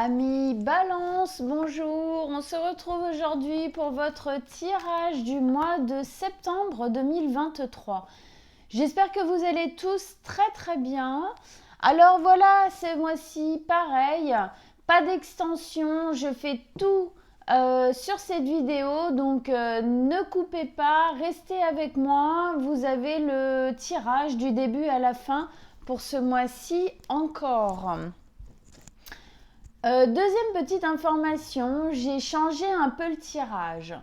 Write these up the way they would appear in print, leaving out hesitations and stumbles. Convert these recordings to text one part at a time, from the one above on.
Amis Balance, bonjour, on se retrouve aujourd'hui pour votre tirage du mois de septembre 2023. J'espère que vous allez tous très bien. Alors voilà, ce mois-ci, pareil, pas d'extension, je fais tout sur cette vidéo, donc ne coupez pas, restez avec moi, vous avez le tirage du début à la fin pour ce mois-ci encore. Deuxième petite information, j'ai changé un peu le tirage.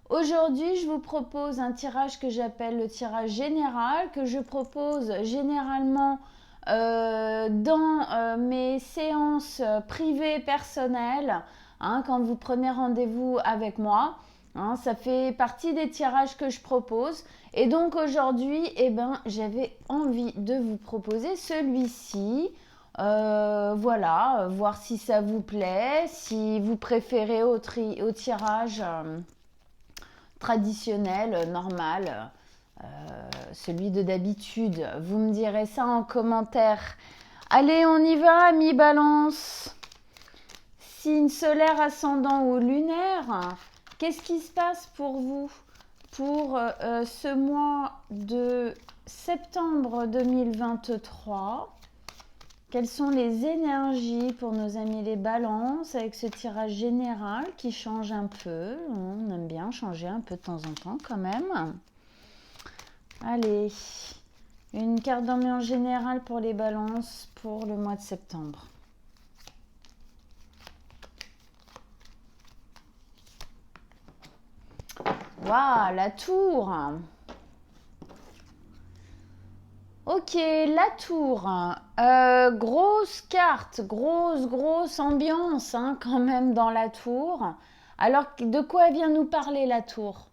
Aujourd'hui, je vous propose un tirage que j'appelle le tirage général, que je propose généralement dans mes séances privées personnelles, quand vous prenez rendez-vous avec moi. Ça fait partie des tirages que je propose. Et donc aujourd'hui, j'avais envie de vous proposer celui-ci. Voilà, voir si ça vous plaît, si vous préférez au tirage traditionnel, normal, celui de d'habitude. Vous me direz ça en commentaire. Allez, on y va, amis Balance. Signe solaire, ascendant ou lunaire, qu'est-ce qui se passe pour vous pour ce mois de septembre 2023 ? Quelles sont les énergies pour nos amis les balances avec ce tirage général qui change un peu? On aime bien changer un peu de temps en temps quand même. Allez, une carte d'ambiance générale pour les balances pour le mois de septembre. Waouh, la tour! Ok, la tour, grosse carte, grosse ambiance quand même dans la tour. Alors, de quoi vient nous parler la tour?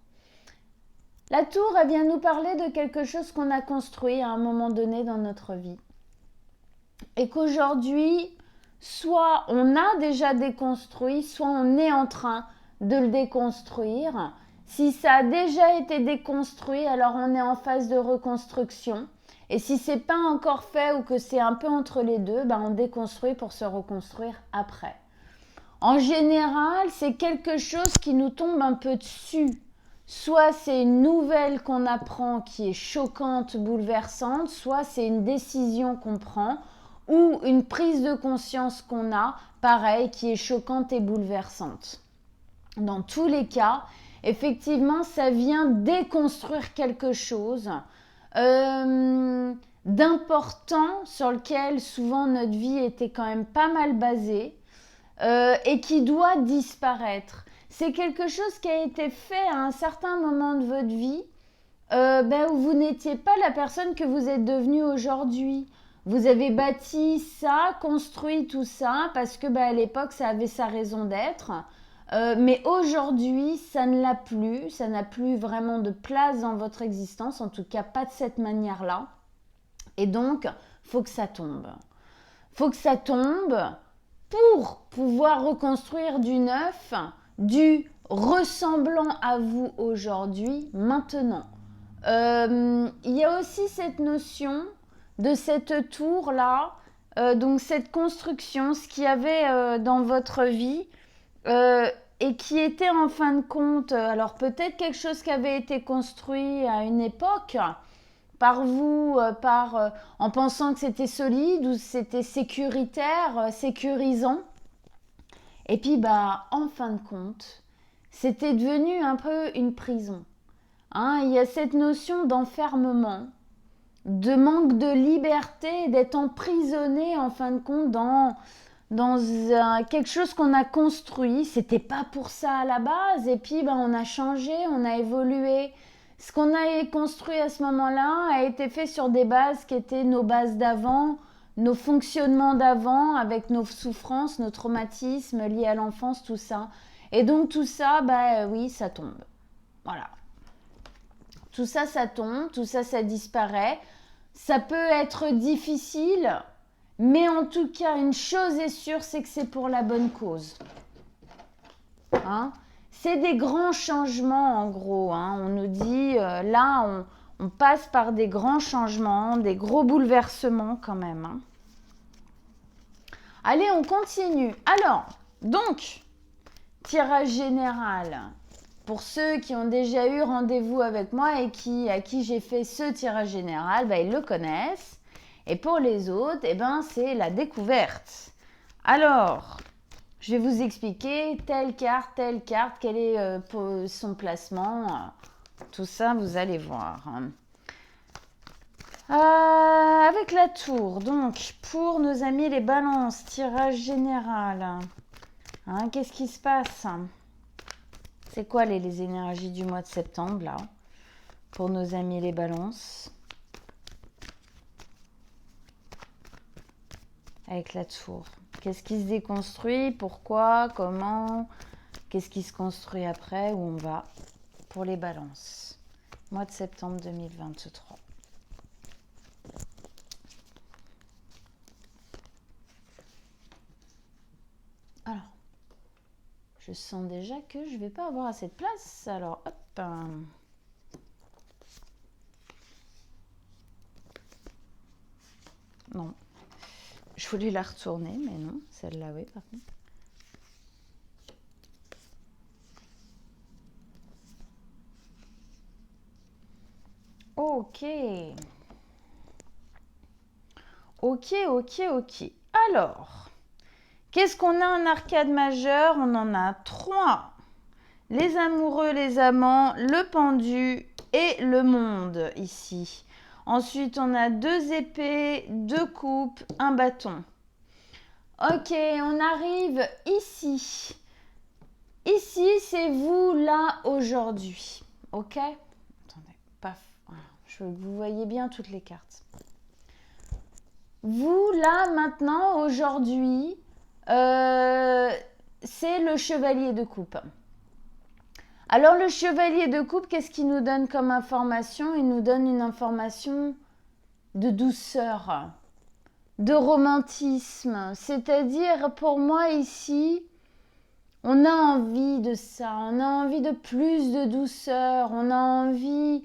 La tour, elle vient nous parler de quelque chose qu'on a construit à un moment donné dans notre vie. Et qu'aujourd'hui, soit on a déjà déconstruit, soit on est en train de le déconstruire. Si ça a déjà été déconstruit, alors on est en phase de reconstruction. Et si c'est pas encore fait ou que c'est un peu entre les deux, on déconstruit pour se reconstruire après. En général, c'est quelque chose qui nous tombe un peu dessus. Soit c'est une nouvelle qu'on apprend qui est choquante, bouleversante, soit c'est une décision qu'on prend ou une prise de conscience qu'on a, pareil, qui est choquante et bouleversante. Dans tous les cas, effectivement, ça vient déconstruire quelque chose d'important sur lequel souvent notre vie était quand même pas mal basée et qui doit disparaître. C'est quelque chose qui a été fait à un certain moment de votre vie où vous n'étiez pas la personne que vous êtes devenue aujourd'hui. Vous avez bâti ça, construit tout ça parce que à l'époque ça avait sa raison d'être. Mais aujourd'hui, ça ne l'a plus, ça n'a plus vraiment de place dans votre existence, en tout cas pas de cette manière-là. Et donc, faut que ça tombe. Faut que ça tombe pour pouvoir reconstruire du neuf, du ressemblant à vous aujourd'hui, maintenant. Il y a aussi cette notion de cette tour-là, donc cette construction, ce qu'il y avait dans votre vie, et qui était en fin de compte, alors peut-être quelque chose qui avait été construit à une époque par vous, en pensant que c'était solide ou c'était sécuritaire, sécurisant. Et puis en fin de compte, c'était devenu un peu une prison. Il y a cette notion d'enfermement, de manque de liberté, d'être emprisonné en fin de compte dans quelque chose qu'on a construit. C'était pas pour ça à la base, et puis on a changé, on a évolué. Ce qu'on a construit à ce moment-là a été fait sur des bases qui étaient nos bases d'avant, nos fonctionnements d'avant, avec nos souffrances, nos traumatismes liés à l'enfance, tout ça. Et donc tout ça, oui, ça tombe. Voilà. Tout ça, ça tombe, tout ça, ça disparaît. Ça peut être difficile, mais en tout cas, une chose est sûre, c'est que c'est pour la bonne cause. C'est des grands changements, en gros. On nous dit, là, on passe par des grands changements, des gros bouleversements quand même. Allez, on continue. Alors, Donc, tirage général. Pour ceux qui ont déjà eu rendez-vous avec moi et à qui j'ai fait ce tirage général, ils le connaissent. Et pour les autres, c'est la découverte. Alors, je vais vous expliquer telle carte, quel est son placement. Tout ça, vous allez voir. Avec la tour, donc, pour nos amis les balances, tirage général. Qu'est-ce qui se passe ? C'est quoi les énergies du mois de septembre, là, pour nos amis les balances? Avec la tour. Qu'est-ce qui se déconstruit? Pourquoi? Comment? Qu'est-ce qui se construit après? Où on va? Pour les balances. Mois de septembre 2023. Alors, je sens déjà que je ne vais pas avoir assez de place. Alors, hop. Non. Je voulais la retourner, mais non. Celle-là, oui, par contre. Ok. Ok. Alors, qu'est-ce qu'on a en arcade majeure? On en a 3. Les amoureux, les amants, le pendu et le monde ici. Ensuite, on a 2 épées, 2 coupes, un bâton. Ok, on arrive ici. Ici, c'est vous là aujourd'hui. Ok? Attendez, paf. Je veux que vous voyez bien toutes les cartes. Vous là maintenant aujourd'hui, c'est le chevalier de coupe. Alors le chevalier de coupe, qu'est-ce qu'il nous donne comme information? Il nous donne une information de douceur, de romantisme. C'est-à-dire pour moi ici, on a envie de ça, on a envie de plus de douceur, on a envie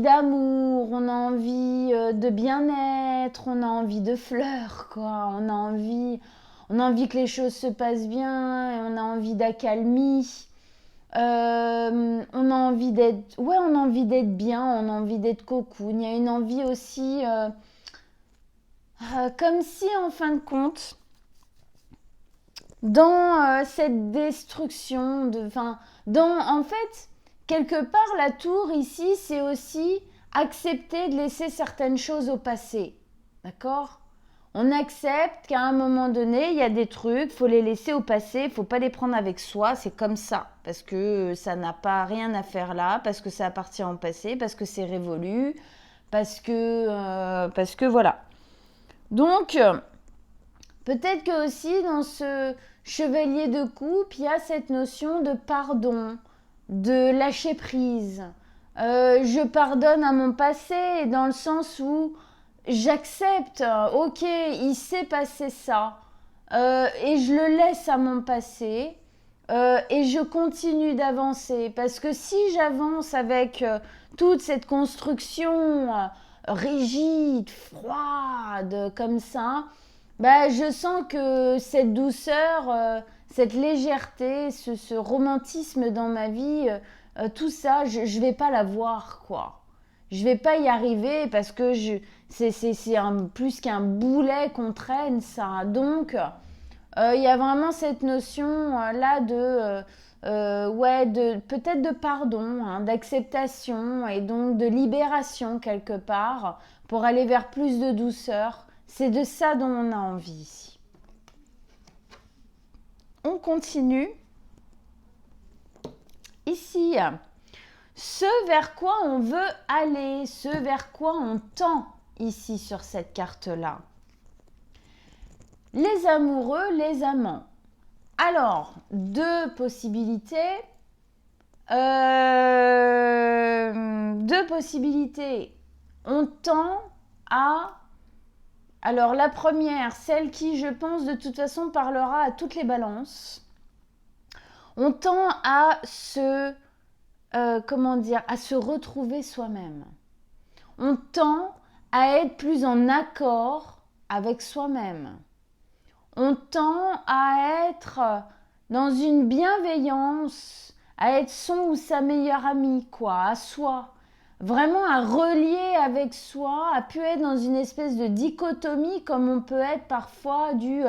d'amour, on a envie de bien-être, on a envie de fleurs, quoi. On a envie que les choses se passent bien, et on a envie d'accalmie. On a envie d'être, on a envie d'être bien, on a envie d'être cocoon. Il y a une envie aussi, comme si en fin de compte, dans cette destruction, en fait, quelque part, la tour ici, c'est aussi accepter de laisser certaines choses au passé. D'accord? On accepte qu'à un moment donné, il y a des trucs, il faut les laisser au passé, il ne faut pas les prendre avec soi, c'est comme ça. Parce que ça n'a pas rien à faire là, parce que ça appartient au passé, parce que c'est révolu, parce que voilà. Donc, peut-être que aussi dans ce chevalier de coupe, il y a cette notion de pardon, de lâcher prise. Je pardonne à mon passé dans le sens où j'accepte, ok, il s'est passé ça, et je le laisse à mon passé, et je continue d'avancer. Parce que si j'avance avec toute cette construction rigide, froide, comme ça, je sens que cette douceur, cette légèreté, ce romantisme dans ma vie, tout ça, je ne vais pas l'avoir, quoi. Je vais pas y arriver parce que c'est plus qu'un boulet qu'on traîne, ça. Donc, il y a vraiment cette notion là de peut-être de pardon, d'acceptation et donc de libération quelque part pour aller vers plus de douceur. C'est de ça dont on a envie ici. On continue. Ici, ce vers quoi on veut aller, ce vers quoi on tend ici sur cette carte-là. Les amoureux, les amants. Alors, 2 possibilités. 2 possibilités. On tend à... Alors, la première, celle qui, je pense, de toute façon, parlera à toutes les balances. On tend à à se retrouver soi-même. On tend à être plus en accord avec soi-même. on tend à être dans une bienveillance, à être son ou sa meilleure amie, quoi, à soi. Vraiment à relier avec soi, à pu être dans une espèce de dichotomie comme on peut être parfois du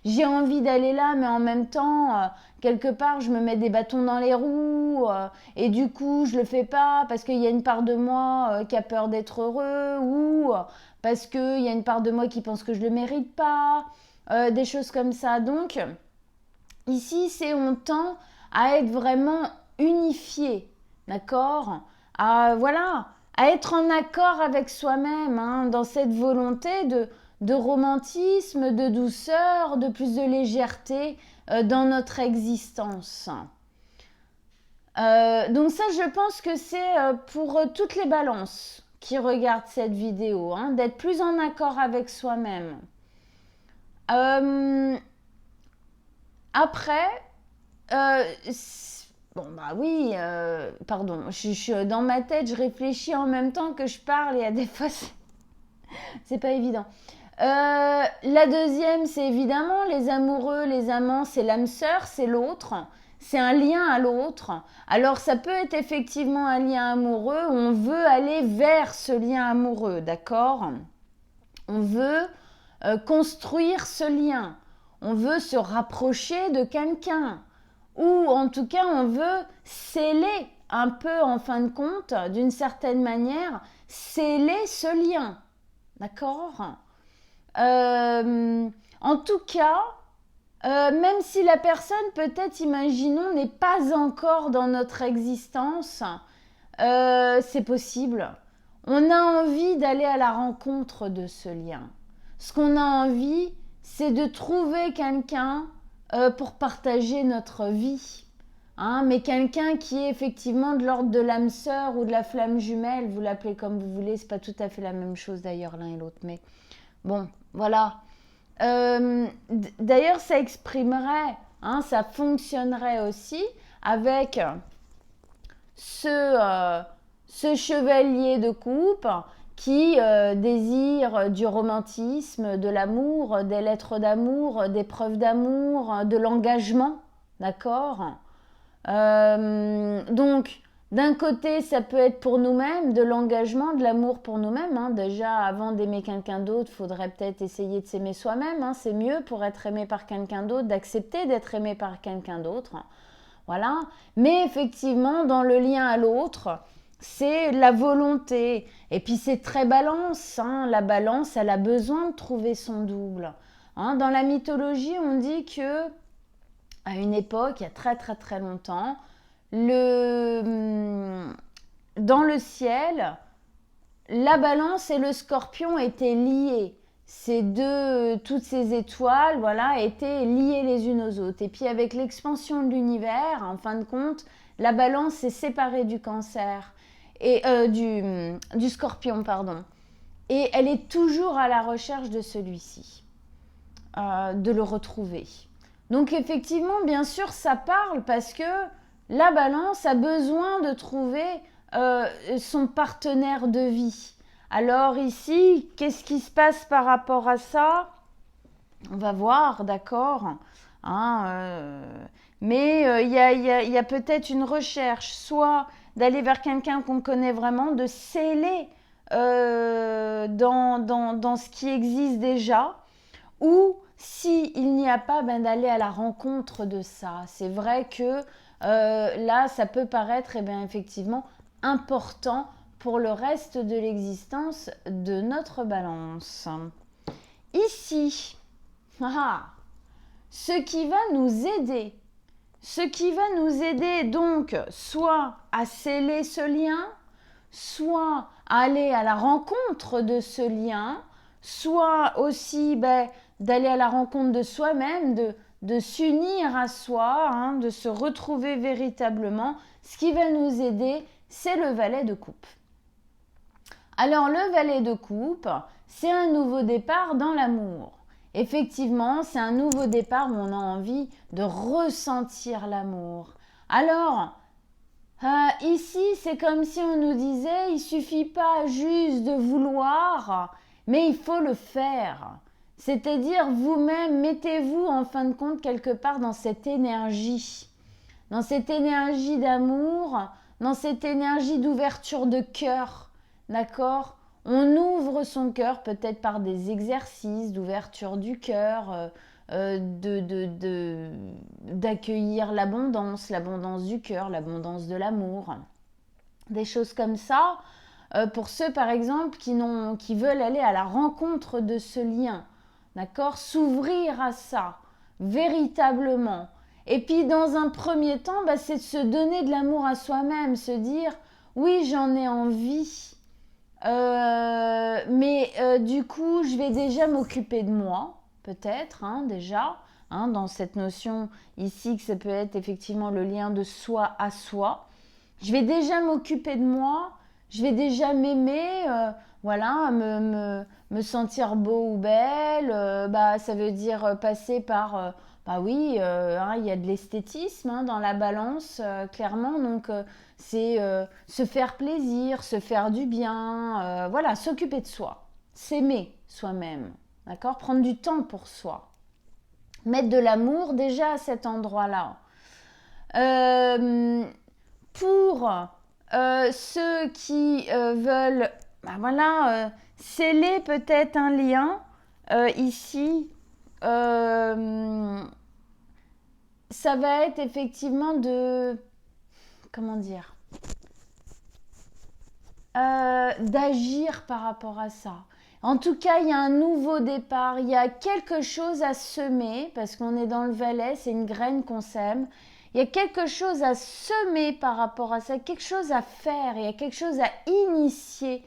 j'ai envie d'aller là mais en même temps quelque part je me mets des bâtons dans les roues et du coup je le fais pas parce qu'il y a une part de moi qui a peur d'être heureux ou parce qu'il y a une part de moi qui pense que je le mérite pas, des choses comme ça. Donc ici c'est on tend à être vraiment unifié, d'accord, voilà, à être en accord avec soi-même, hein, dans cette volonté de romantisme, de douceur, de plus de légèreté dans notre existence. Donc ça, je pense que c'est pour toutes les balances qui regardent cette vidéo, hein, d'être plus en accord avec soi-même. Après, bon, bah oui, pardon, je suis dans ma tête, je réfléchis en même temps que je parle et à des fois, c'est pas évident. La deuxième, c'est évidemment les amoureux, les amants, c'est l'âme sœur, c'est l'autre, c'est un lien à l'autre. Alors, ça peut être effectivement un lien amoureux, on veut aller vers ce lien amoureux, d'accord? On veut construire ce lien, on veut se rapprocher de quelqu'un. Ou en tout cas on veut sceller un peu en fin de compte, d'une certaine manière, sceller ce lien. D'accord, en tout cas, même si la personne peut-être, imaginons, n'est pas encore dans notre existence, c'est possible. On a envie d'aller à la rencontre de ce lien. Ce qu'on a envie, c'est de trouver quelqu'un pour partager notre vie. Hein, mais quelqu'un qui est effectivement de l'ordre de l'âme sœur ou de la flamme jumelle, vous l'appelez comme vous voulez, c'est pas tout à fait la même chose d'ailleurs l'un et l'autre, mais bon, voilà. D'ailleurs, ça exprimerait, hein, ça fonctionnerait aussi avec ce chevalier de coupe qui désire du romantisme, de l'amour, des lettres d'amour, des preuves d'amour, de l'engagement, d'accord? Donc, d'un côté, ça peut être pour nous-mêmes, de l'engagement, de l'amour pour nous-mêmes. Hein. Déjà, avant d'aimer quelqu'un d'autre, il faudrait peut-être essayer de s'aimer soi-même. Hein. C'est mieux pour être aimé par quelqu'un d'autre, d'accepter d'être aimé par quelqu'un d'autre. Voilà. Mais effectivement, dans le lien à l'autre, c'est la volonté. Et puis c'est très balance. Hein. La balance, elle a besoin de trouver son double. Hein. Dans la mythologie, on dit que à une époque, il y a très très très longtemps, dans le ciel, la balance et le scorpion étaient liés. Toutes ces étoiles, voilà, étaient liées les unes aux autres. Et puis avec l'expansion de l'univers, en fin de compte, la balance s'est séparée du cancer et du scorpion, pardon. Et elle est toujours à la recherche de celui-ci, de le retrouver. Donc effectivement, bien sûr, ça parle parce que la balance a besoin de trouver son partenaire de vie. Alors ici, qu'est-ce qui se passe par rapport à ça? On va voir, d'accord, hein, mais il y a peut-être une recherche, soit d'aller vers quelqu'un qu'on connaît vraiment, de sceller dans ce qui existe déjà, ou s'il n'y a pas, ben, d'aller à la rencontre de ça. C'est vrai que là, ça peut paraître effectivement important pour le reste de l'existence de notre balance. Ici, ce qui va nous aider donc soit à sceller ce lien, soit à aller à la rencontre de ce lien, soit aussi d'aller à la rencontre de soi-même, de s'unir à soi, hein, de se retrouver véritablement. Ce qui va nous aider, c'est le valet de coupe. Alors le valet de coupe, c'est un nouveau départ dans l'amour. Effectivement, c'est un nouveau départ où on a envie de ressentir l'amour. Alors, ici, c'est comme si on nous disait, il suffit pas juste de vouloir, mais il faut le faire. C'est-à-dire vous-même, mettez-vous en fin de compte quelque part dans cette énergie d'amour, dans cette énergie d'ouverture de cœur, d'accord? On ouvre son cœur peut-être par des exercices d'ouverture du cœur, d'accueillir l'abondance du cœur, l'abondance de l'amour, des choses comme ça. Pour ceux par exemple qui veulent aller à la rencontre de ce lien, d'accord, s'ouvrir à ça véritablement. Et puis dans un premier temps, c'est de se donner de l'amour à soi-même, se dire oui j'en ai envie, mais du coup je vais déjà m'occuper de moi, peut-être déjà, dans cette notion ici que ça peut être effectivement le lien de soi à soi. Je vais déjà m'occuper de moi, je vais déjà m'aimer, voilà, me sentir beau ou belle, ça veut dire passer par, oui, il y a de l'esthétisme dans la balance, clairement, donc c'est se faire plaisir, se faire du bien, voilà, s'occuper de soi, s'aimer soi-même, d'accord, prendre du temps pour soi, mettre de l'amour déjà à cet endroit-là. Pour ceux qui veulent sceller peut-être un lien ici, ça va être effectivement d'agir par rapport à ça. En tout cas, il y a un nouveau départ, il y a quelque chose à semer, parce qu'on est dans le Valet, c'est une graine qu'on sème. Il y a quelque chose à semer par rapport à ça, quelque chose à faire, il y a quelque chose à initier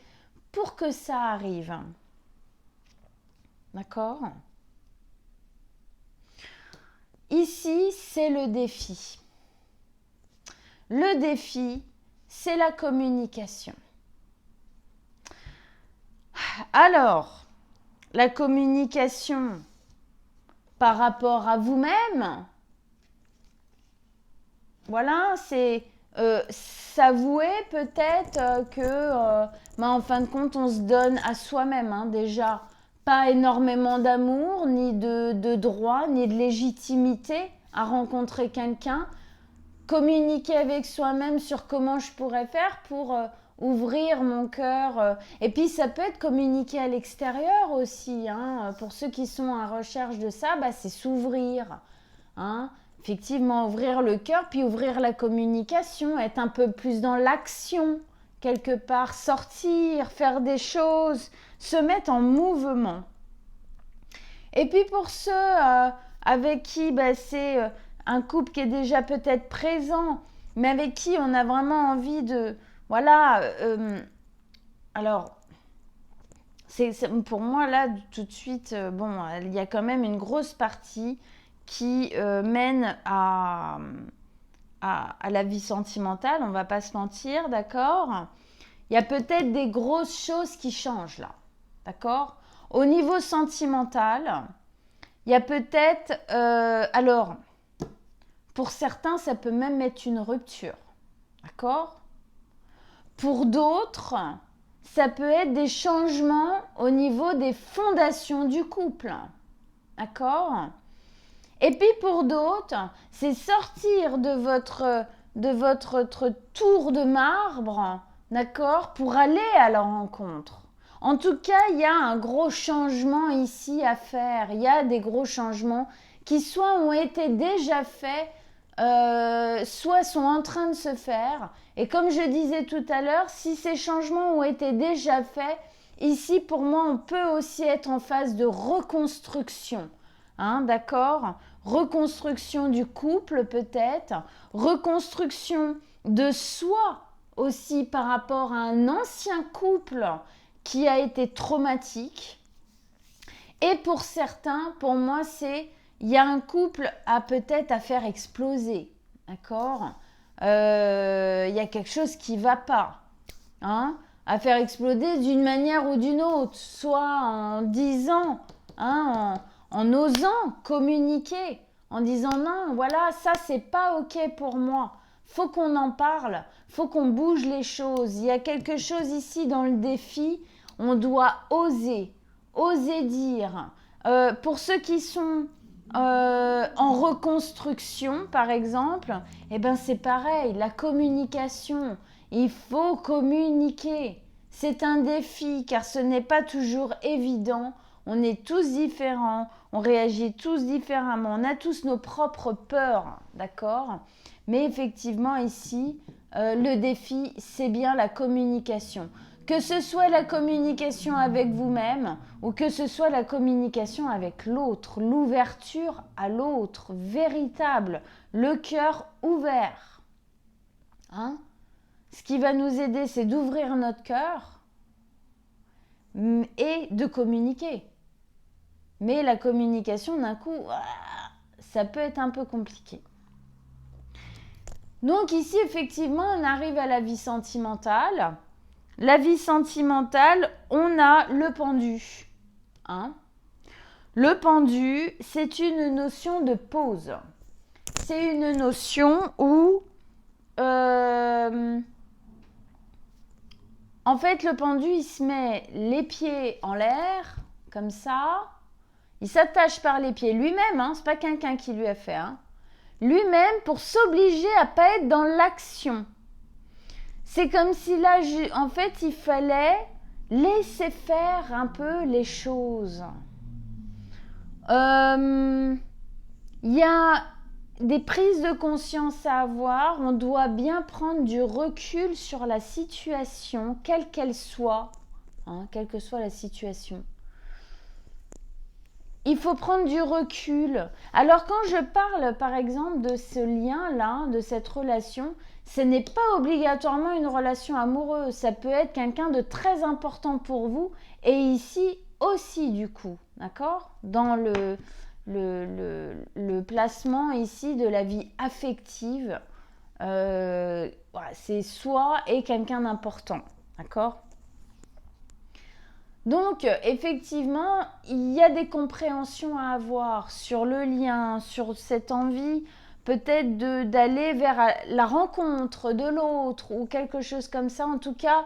pour que ça arrive. D'accord ? Ici, c'est le défi. Le défi, c'est la communication. Alors, la communication par rapport à vous-même, voilà, c'est s'avouer peut-être que, en fin de compte, on se donne à soi-même déjà pas énormément d'amour, ni de droit, ni de légitimité à rencontrer quelqu'un. Communiquer avec soi-même sur comment je pourrais faire pour ouvrir mon cœur. Et puis ça peut être communiquer à l'extérieur aussi. Pour ceux qui sont en recherche de ça, c'est s'ouvrir. Effectivement, ouvrir le cœur, puis ouvrir la communication, être un peu plus dans l'action, quelque part, sortir, faire des choses, se mettre en mouvement. Et puis pour ceux avec qui c'est un couple qui est déjà peut-être présent, mais avec qui on a vraiment envie de... Voilà, alors, pour moi là, tout de suite, il y a quand même une grosse partie qui mène à la vie sentimentale, on va pas se mentir, d'accord ? Il y a peut-être des grosses choses qui changent là, d'accord ? Au niveau sentimental, il y a peut-être... alors, pour certains, ça peut même être une rupture, d'accord ? Pour d'autres, ça peut être des changements au niveau des fondations du couple, d'accord ? Et puis pour d'autres, c'est sortir de votre tour de marbre, d'accord, pour aller à la rencontre. En tout cas, il y a un gros changement ici à faire. Il y a des gros changements qui soit ont été déjà faits, soit sont en train de se faire. Et comme je disais tout à l'heure, si ces changements ont été déjà faits, ici pour moi, on peut aussi être en phase de reconstruction. D'accord ? Reconstruction du couple peut-être, reconstruction de soi aussi par rapport à un ancien couple qui a été traumatique. Et pour certains, pour moi, il y a un couple peut-être à faire exploser, d'accord ? Il y a quelque chose qui ne va pas, à faire exploser d'une manière ou d'une autre, soit en disant, en osant communiquer, en disant non, voilà, ça c'est pas ok pour moi, faut qu'on en parle, faut qu'on bouge les choses. Il y a quelque chose ici dans le défi, on doit oser dire Pour ceux qui sont en reconstruction, par exemple, eh ben c'est pareil, la communication. Il faut communiquer. C'est un défi car ce n'est pas toujours évident. On est tous différents, on réagit tous différemment, on a tous nos propres peurs, d'accord? Mais effectivement ici, le défi, c'est bien la communication. Que ce soit la communication avec vous-même ou que ce soit la communication avec l'autre, l'ouverture à l'autre, véritable, le cœur ouvert. Hein? Ce qui va nous aider, c'est d'ouvrir notre cœur et de communiquer. Mais la communication, d'un coup, ça peut être un peu compliqué. Donc ici, effectivement, on arrive à la vie sentimentale. La vie sentimentale, on a le pendu. Hein? Le pendu, c'est une notion de pause. C'est une notion où, en fait, le pendu, il se met les pieds en l'air, comme ça. Il s'attache par les pieds lui-même, hein, c'est pas quelqu'un qui lui a fait. Hein. Lui-même pour s'obliger à pas être dans l'action. C'est comme si là, en fait, il fallait laisser faire un peu les choses. Il y a des prises de conscience à avoir. On doit bien prendre du recul sur la situation, quelle qu'elle soit, hein, quelle que soit la situation. Il faut prendre du recul. Alors quand je parle par exemple de ce lien-là, de cette relation, ce n'est pas obligatoirement une relation amoureuse. Ça peut être quelqu'un de très important pour vous et ici aussi du coup, d'accord? Dans le placement ici de la vie affective, voilà, c'est soi et quelqu'un d'important, d'accord? Donc, effectivement, il y a des compréhensions à avoir sur le lien, sur cette envie peut-être d'aller vers la rencontre de l'autre ou quelque chose comme ça. En tout cas,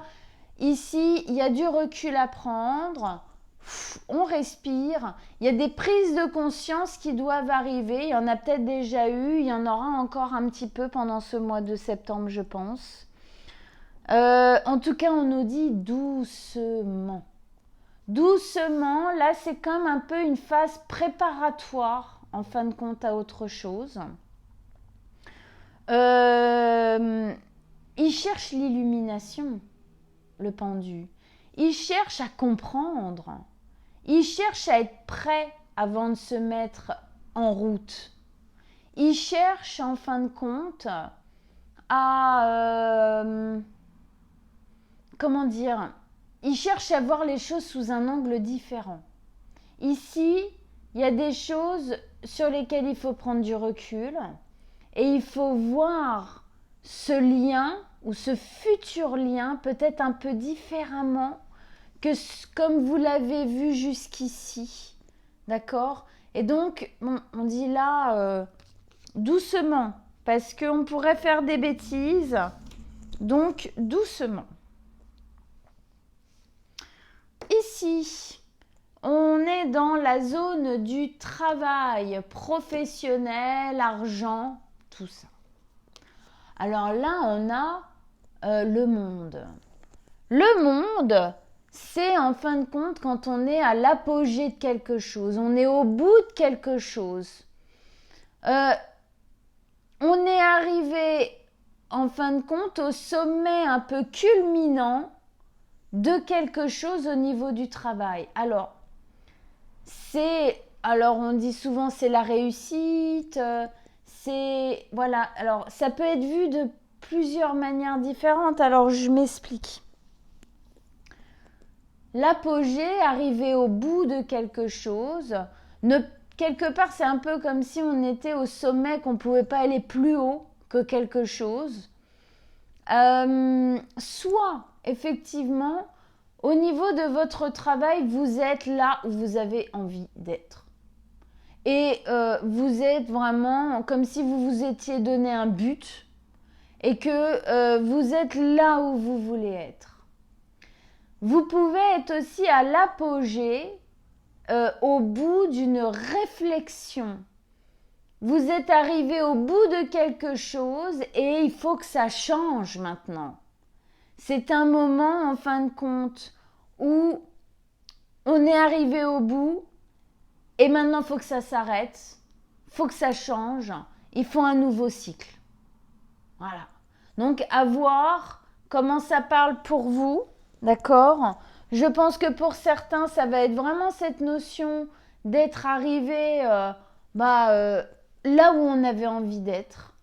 ici, il y a du recul à prendre. On respire. Il y a des prises de conscience qui doivent arriver. Il y en a peut-être déjà eu. Il y en aura encore un petit peu pendant ce mois de septembre, je pense. En tout cas, on nous dit doucement. Doucement, là c'est comme un peu une phase préparatoire en fin de compte à autre chose. Il cherche l'illumination, le pendu. Il cherche à comprendre. Il cherche à être prêt avant de se mettre en route. Il cherche en fin de compte à... comment dire ? Il cherche à voir les choses sous un angle différent. Ici, il y a des choses sur lesquelles il faut prendre du recul et il faut voir ce lien ou ce futur lien peut-être un peu différemment que comme vous l'avez vu jusqu'ici. D'accord? Et donc, on dit là doucement parce qu'on pourrait faire des bêtises. Donc, doucement. Ici, on est dans la zone du travail professionnel, argent, tout ça. Alors là, on a le monde. Le monde, c'est en fin de compte quand on est à l'apogée de quelque chose, on est au bout de quelque chose. On est arrivé en fin de compte au sommet un peu culminant de quelque chose au niveau du travail. Alors on dit souvent c'est la réussite, c'est, voilà, alors ça peut être vu de plusieurs manières différentes, alors je m'explique. L'apogée, arriver au bout de quelque chose, quelque part c'est un peu comme si on était au sommet, qu'on ne pouvait pas aller plus haut que quelque chose. Soit, effectivement, au niveau de votre travail, vous êtes là où vous avez envie d'être. Et vous êtes vraiment comme si vous vous étiez donné un but et que vous êtes là où vous voulez être. Vous pouvez être aussi à l'apogée au bout d'une réflexion. Vous êtes arrivé au bout de quelque chose et il faut que ça change maintenant. C'est un moment, en fin de compte, où on est arrivé au bout et maintenant il faut que ça s'arrête, il faut que ça change, il faut un nouveau cycle. Voilà. Donc à voir comment ça parle pour vous, d'accord ? Je pense que pour certains, ça va être vraiment cette notion d'être arrivé là où on avait envie d'être.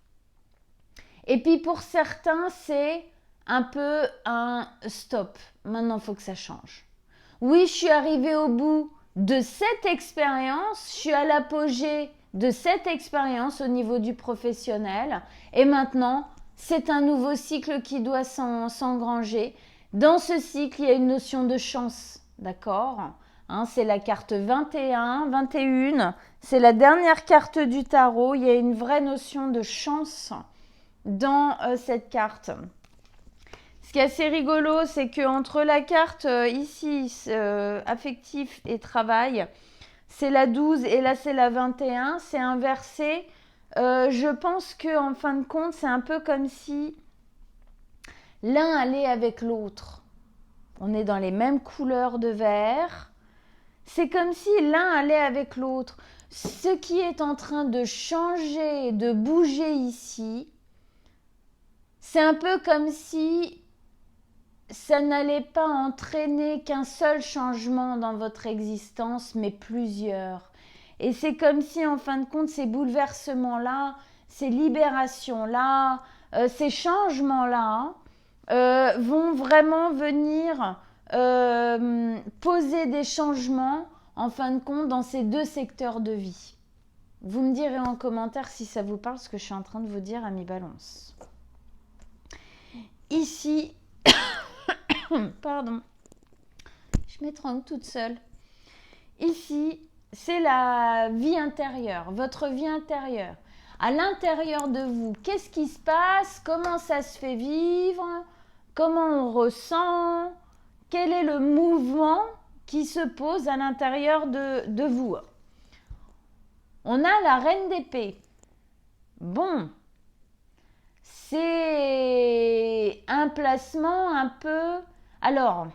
Et puis pour certains, c'est un peu un stop. Maintenant, il faut que ça change. Oui, je suis arrivée au bout de cette expérience, je suis à l'apogée de cette expérience au niveau du professionnel. Et maintenant, c'est un nouveau cycle qui doit s'engranger. Dans ce cycle, il y a une notion de chance, d'accord ? C'est la carte 21, c'est la dernière carte du tarot. Il y a une vraie notion de chance dans cette carte. Ce qui est assez rigolo, c'est qu'entre la carte ici, affectif et travail, c'est la 12 et là c'est la 21, c'est inversé. Je pense qu'en fin de compte, c'est un peu comme si l'un allait avec l'autre. On est dans les mêmes couleurs de vert. C'est comme si l'un allait avec l'autre. Ce qui est en train de changer, de bouger ici, c'est un peu comme si ça n'allait pas entraîner qu'un seul changement dans votre existence, mais plusieurs. Et c'est comme si, en fin de compte, ces bouleversements-là, ces libérations-là, ces changements-là, vont vraiment venir poser des changements, en fin de compte, dans ces deux secteurs de vie. Vous me direz en commentaire si ça vous parle, ce que je suis en train de vous dire, amis Balance. Ici, pardon, je m'étrangle toute seule. Ici, c'est la vie intérieure, votre vie intérieure. À l'intérieur de vous, qu'est-ce qui se passe? Comment ça se fait vivre? Comment on ressent? Quel est le mouvement qui se pose à l'intérieur de vous? On a la reine d'épée. Bon, c'est un placement un peu... Alors,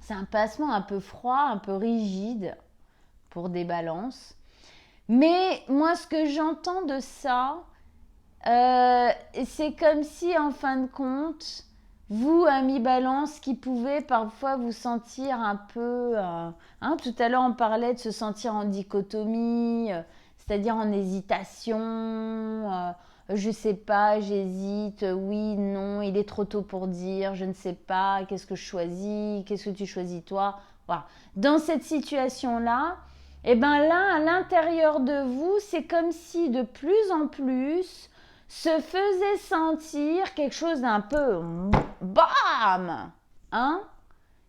c'est un placement un peu froid, un peu rigide pour des balances. Mais moi, ce que j'entends de ça, c'est comme si, en fin de compte, vous, amis balance, qui pouvez parfois vous sentir un peu... tout à l'heure, on parlait de se sentir en dichotomie, c'est-à-dire en hésitation... je sais pas, j'hésite, oui, non, il est trop tôt pour dire, je ne sais pas, qu'est-ce que je choisis, qu'est-ce que tu choisis toi, voilà. Dans cette situation-là, et bien là, à l'intérieur de vous, c'est comme si de plus en plus se faisait sentir quelque chose d'un peu bam,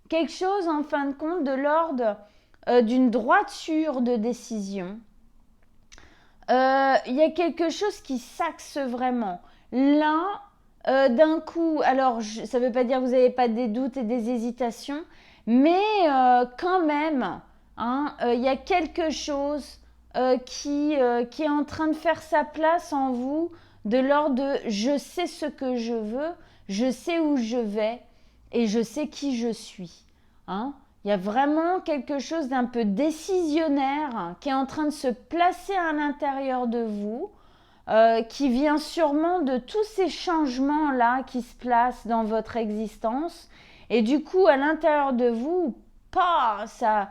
quelque chose en fin de compte de l'ordre d'une droiture de décision. Il y a quelque chose qui s'axe vraiment. Là, d'un coup, alors ça ne veut pas dire que vous n'avez pas des doutes et des hésitations, mais quand même, il y a quelque chose qui est en train de faire sa place en vous, de l'ordre de je sais ce que je veux, je sais où je vais et je sais qui je suis. Il y a vraiment quelque chose d'un peu décisionnaire qui est en train de se placer à l'intérieur de vous, qui vient sûrement de tous ces changements-là qui se placent dans votre existence. Et du coup, à l'intérieur de vous, ça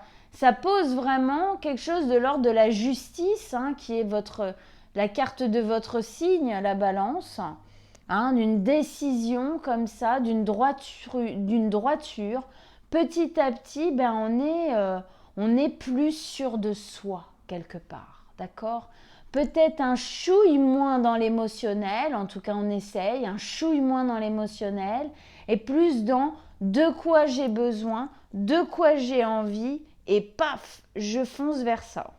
pose vraiment quelque chose de l'ordre de la justice, qui est la carte de votre signe, la balance, d'une décision comme ça, d'une droiture. Petit à petit, on est plus sûr de soi quelque part, d'accord ? Peut-être un chouille moins dans l'émotionnel, en tout cas on essaye, un chouille moins dans l'émotionnel et plus dans de quoi j'ai besoin, de quoi j'ai envie et paf, je fonce vers ça.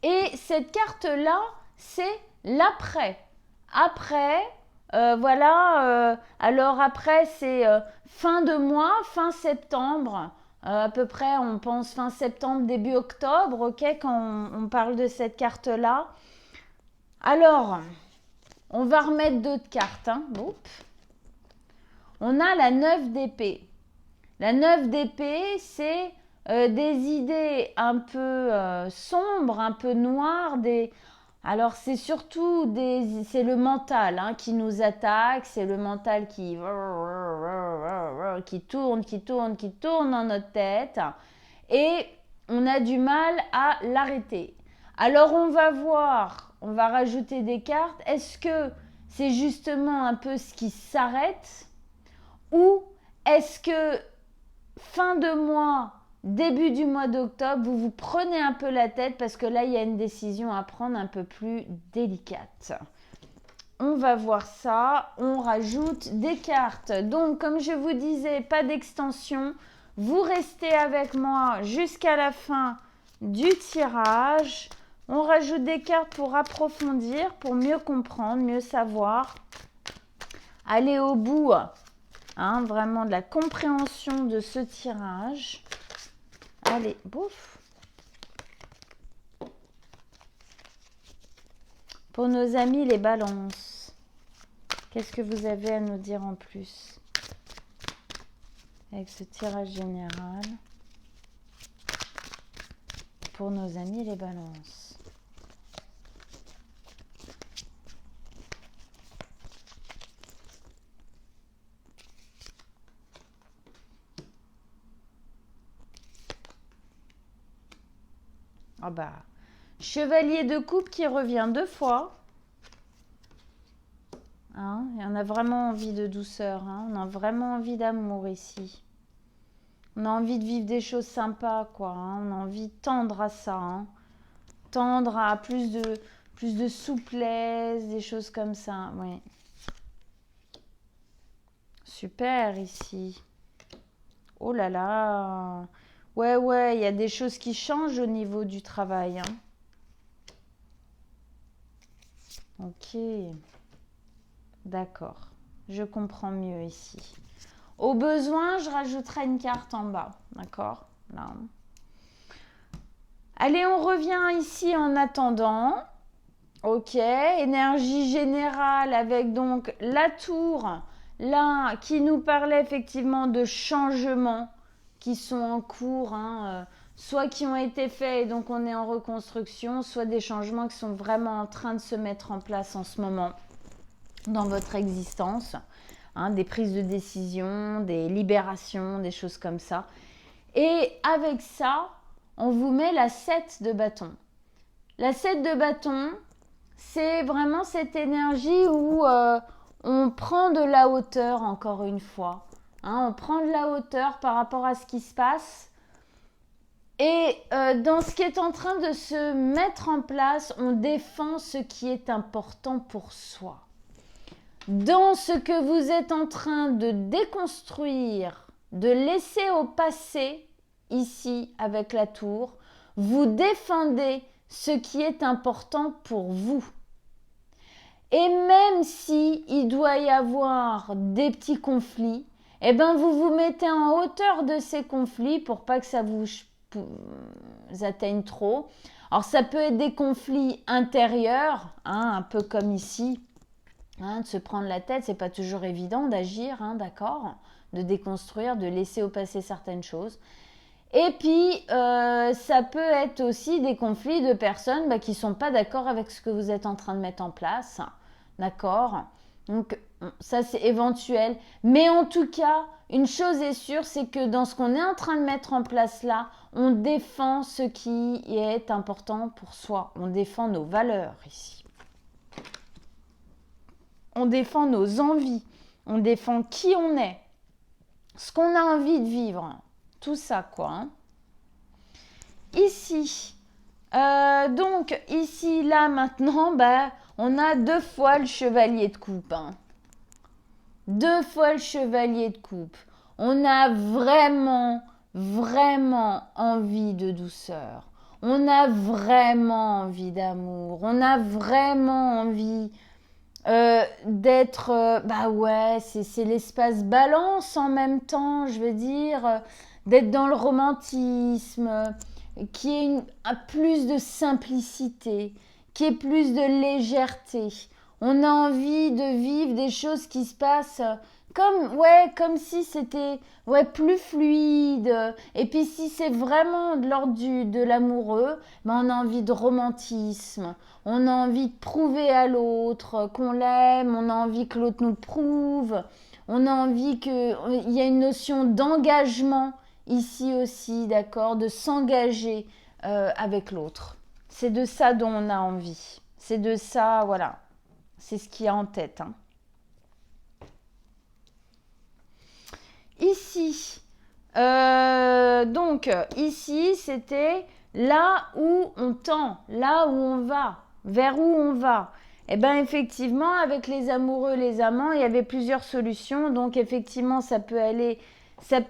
Et cette carte-là, c'est l'après. Après, alors après, c'est fin de mois, fin septembre. À peu près, on pense fin septembre, début octobre, ok, quand on parle de cette carte-là. Alors, on va remettre d'autres cartes. Hein. On a la 9 d'épée. La 9 d'épée, c'est des idées un peu sombres, un peu noires. Alors, c'est surtout c'est le mental hein, qui nous attaque. C'est le mental qui tourne dans notre tête. Et on a du mal à l'arrêter. Alors, on va voir, on va rajouter des cartes. Est-ce que c'est justement un peu ce qui s'arrête ou est-ce que fin de mois, début du mois d'octobre, vous vous prenez un peu la tête parce que là, il y a une décision à prendre un peu plus délicate. On va voir ça. On rajoute des cartes. Donc, comme je vous disais, pas d'extension. Vous restez avec moi jusqu'à la fin du tirage. On rajoute des cartes pour approfondir, pour mieux comprendre, mieux savoir. Aller au bout hein, vraiment de la compréhension de ce tirage. Allez, bouf. Pour nos amis les balances, qu'est-ce que vous avez à nous dire en plus avec ce tirage général pour nos amis les balances? Ah bah, chevalier de coupe qui revient 2 fois. Hein, et on a vraiment envie de douceur. Hein, on a vraiment envie d'amour ici. On a envie de vivre des choses sympas, quoi. Hein, on a envie de tendre à ça. Hein, tendre à plus de souplesse, des choses comme ça. Oui. Super ici. Oh là là. Ouais, il y a des choses qui changent au niveau du travail. Hein. Ok. D'accord. Je comprends mieux ici. Au besoin, je rajouterai une carte en bas. D'accord. Là. Allez, on revient ici en attendant. Ok. Énergie générale avec donc la tour. Là, qui nous parlait effectivement de changements qui sont en cours. Hein, soit qui ont été faits et donc on est en reconstruction, soit des changements qui sont vraiment en train de se mettre en place en ce moment dans votre existence, hein, des prises de décision, des libérations, des choses comme ça. Et avec ça, on vous met la 7 de bâton. La 7 de bâton, c'est vraiment cette énergie où on prend de la hauteur encore une fois. Hein, on prend de la hauteur par rapport à ce qui se passe. Et dans ce qui est en train de se mettre en place, on défend ce qui est important pour soi. Dans ce que vous êtes en train de déconstruire, de laisser au passé, ici avec la tour, vous défendez ce qui est important pour vous. Et même si il doit y avoir des petits conflits, eh ben vous vous mettez en hauteur de ces conflits pour pas que ça vous atteigne trop. Alors ça peut être des conflits intérieurs, hein, un peu comme ici. Hein, de se prendre la tête, c'est pas toujours évident d'agir, hein, d'accord, de déconstruire, de laisser au passé certaines choses. Et puis, ça peut être aussi des conflits de personnes qui ne sont pas d'accord avec ce que vous êtes en train de mettre en place, d'accord. Donc, ça c'est éventuel. Mais en tout cas, une chose est sûre, c'est que dans ce qu'on est en train de mettre en place là, on défend ce qui est important pour soi. On défend nos valeurs ici. On défend nos envies, on défend qui on est, ce qu'on a envie de vivre, tout ça quoi. Hein. Ici, donc ici, là, maintenant, on a 2 fois le chevalier de coupe. Hein. 2 fois le chevalier de coupe. On a vraiment envie de douceur. On a vraiment envie d'amour. On a vraiment envie d'être, ouais, c'est l'espace balance en même temps, je veux dire, d'être dans le romantisme, qui est plus de simplicité, qui est plus de légèreté. On a envie de vivre des choses qui se passent comme si c'était plus fluide. Et puis si c'est vraiment de l'ordre de l'amoureux, ben on a envie de romantisme. On a envie de prouver à l'autre qu'on l'aime. On a envie que l'autre nous prouve. On a envie qu'il y a une notion d'engagement ici aussi, d'accord, de s'engager avec l'autre. C'est de ça dont on a envie. C'est de ça, voilà. C'est ce qu'il y a en tête. Hein. Ici, donc ici, c'était là où on tend, là où on va, vers où on va. Et bien effectivement, avec les amoureux, les amants, il y avait plusieurs solutions. Donc effectivement, ça peut aller, ça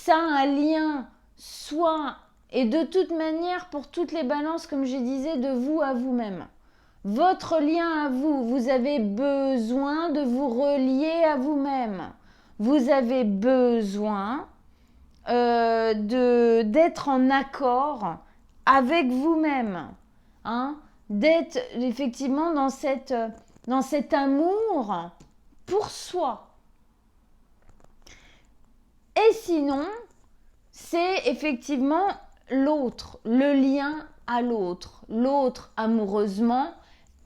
a un lien, soit, et de toute manière, pour toutes les balances, comme je disais, de vous à vous-même. Votre lien à vous, vous avez besoin de vous relier à vous-même. Vous avez besoin d'être en accord avec vous-même. Hein, d'être effectivement dans cet amour pour soi. Et sinon, c'est effectivement l'autre, le lien à l'autre, l'autre amoureusement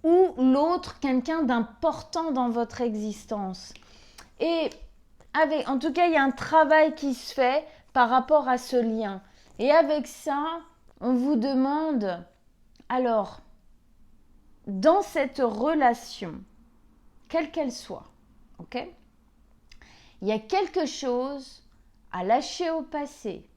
ou l'autre quelqu'un d'important dans votre existence. Et en tout cas, il y a un travail qui se fait par rapport à ce lien. Et avec ça, on vous demande, alors, dans cette relation, quelle qu'elle soit, ok, il y a quelque chose à lâcher au passé.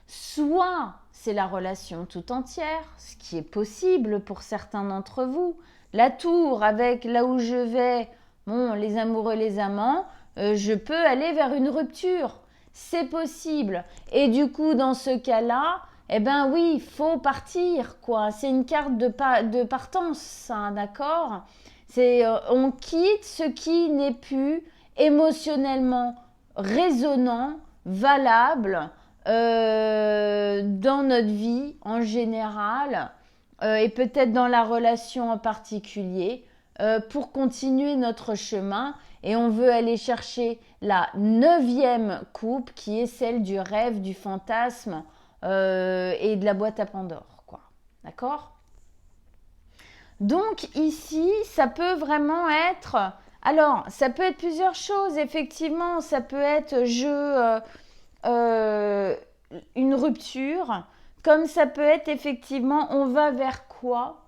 Soit c'est la relation tout entière, ce qui est possible pour certains d'entre vous. La tour avec là où je vais, bon, les amoureux, les amants, je peux aller vers une rupture. C'est possible. Et du coup, dans ce cas-là, eh ben oui, il faut partir, quoi. C'est une carte de partance, ça, d'accord ? C'est on quitte ce qui n'est plus émotionnellement résonnant, valable dans notre vie en général et peut-être dans la relation en particulier pour continuer notre chemin. Et on veut aller chercher la 9e coupe qui est celle du rêve, du fantasme et de la boîte à Pandore, quoi. D'accord ? Donc ici, ça peut vraiment être... Alors, ça peut être plusieurs choses, effectivement. Ça peut être une rupture, comme ça peut être effectivement, on va vers quoi ?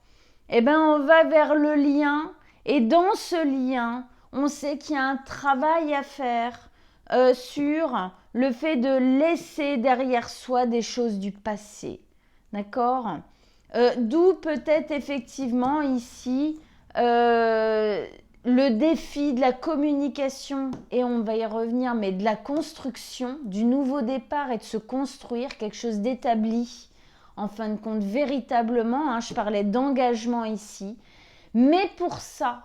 Eh bien, on va vers le lien. Et dans ce lien, on sait qu'il y a un travail à faire sur le fait de laisser derrière soi des choses du passé. D'accord ? D'où peut-être effectivement ici le défi de la communication, et on va y revenir, mais de la construction, du nouveau départ et de se construire quelque chose d'établi, en fin de compte, véritablement, hein, je parlais d'engagement ici, mais pour ça,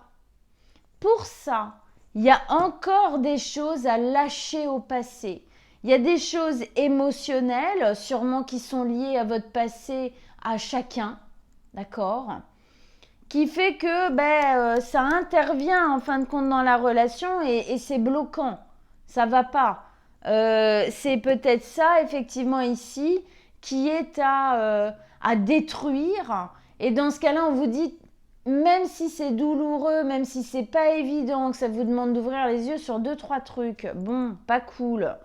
il y a encore des choses à lâcher au passé. Il y a des choses émotionnelles, sûrement qui sont liées à votre passé, à chacun, d'accord ? Qui fait que ça intervient en fin de compte dans la relation et c'est bloquant. Ça va pas. C'est peut-être ça, effectivement, ici, qui est à détruire. Et dans ce cas-là, on vous dit, même si c'est douloureux, même si c'est pas évident, que ça vous demande d'ouvrir les yeux sur 2-3 trucs, bon, pas cool,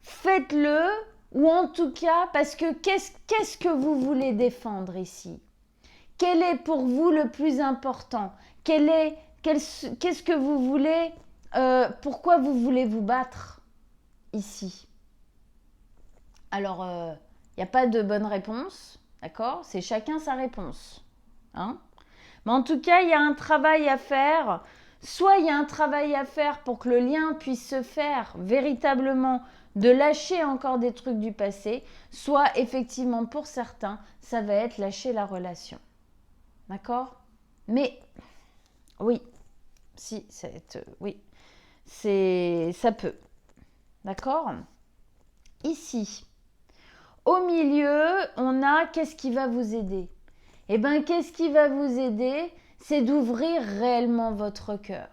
faites-le, ou en tout cas, parce que qu'est-ce que vous voulez défendre ici ? Quel est pour vous le plus important ? Qu'est-ce que vous voulez pourquoi vous voulez vous battre ici ? Alors, il n'y a pas de bonne réponse, d'accord ? C'est chacun sa réponse. Hein ? Mais en tout cas, il y a un travail à faire. Soit il y a un travail à faire pour que le lien puisse se faire véritablement, de lâcher encore des trucs du passé, soit effectivement pour certains, ça va être lâcher la relation. D'accord ? Mais oui, si, oui, ça peut. D'accord ? Ici, au milieu, on a qu'est-ce qui va vous aider? Eh bien, qu'est-ce qui va vous aider? C'est d'ouvrir réellement votre cœur.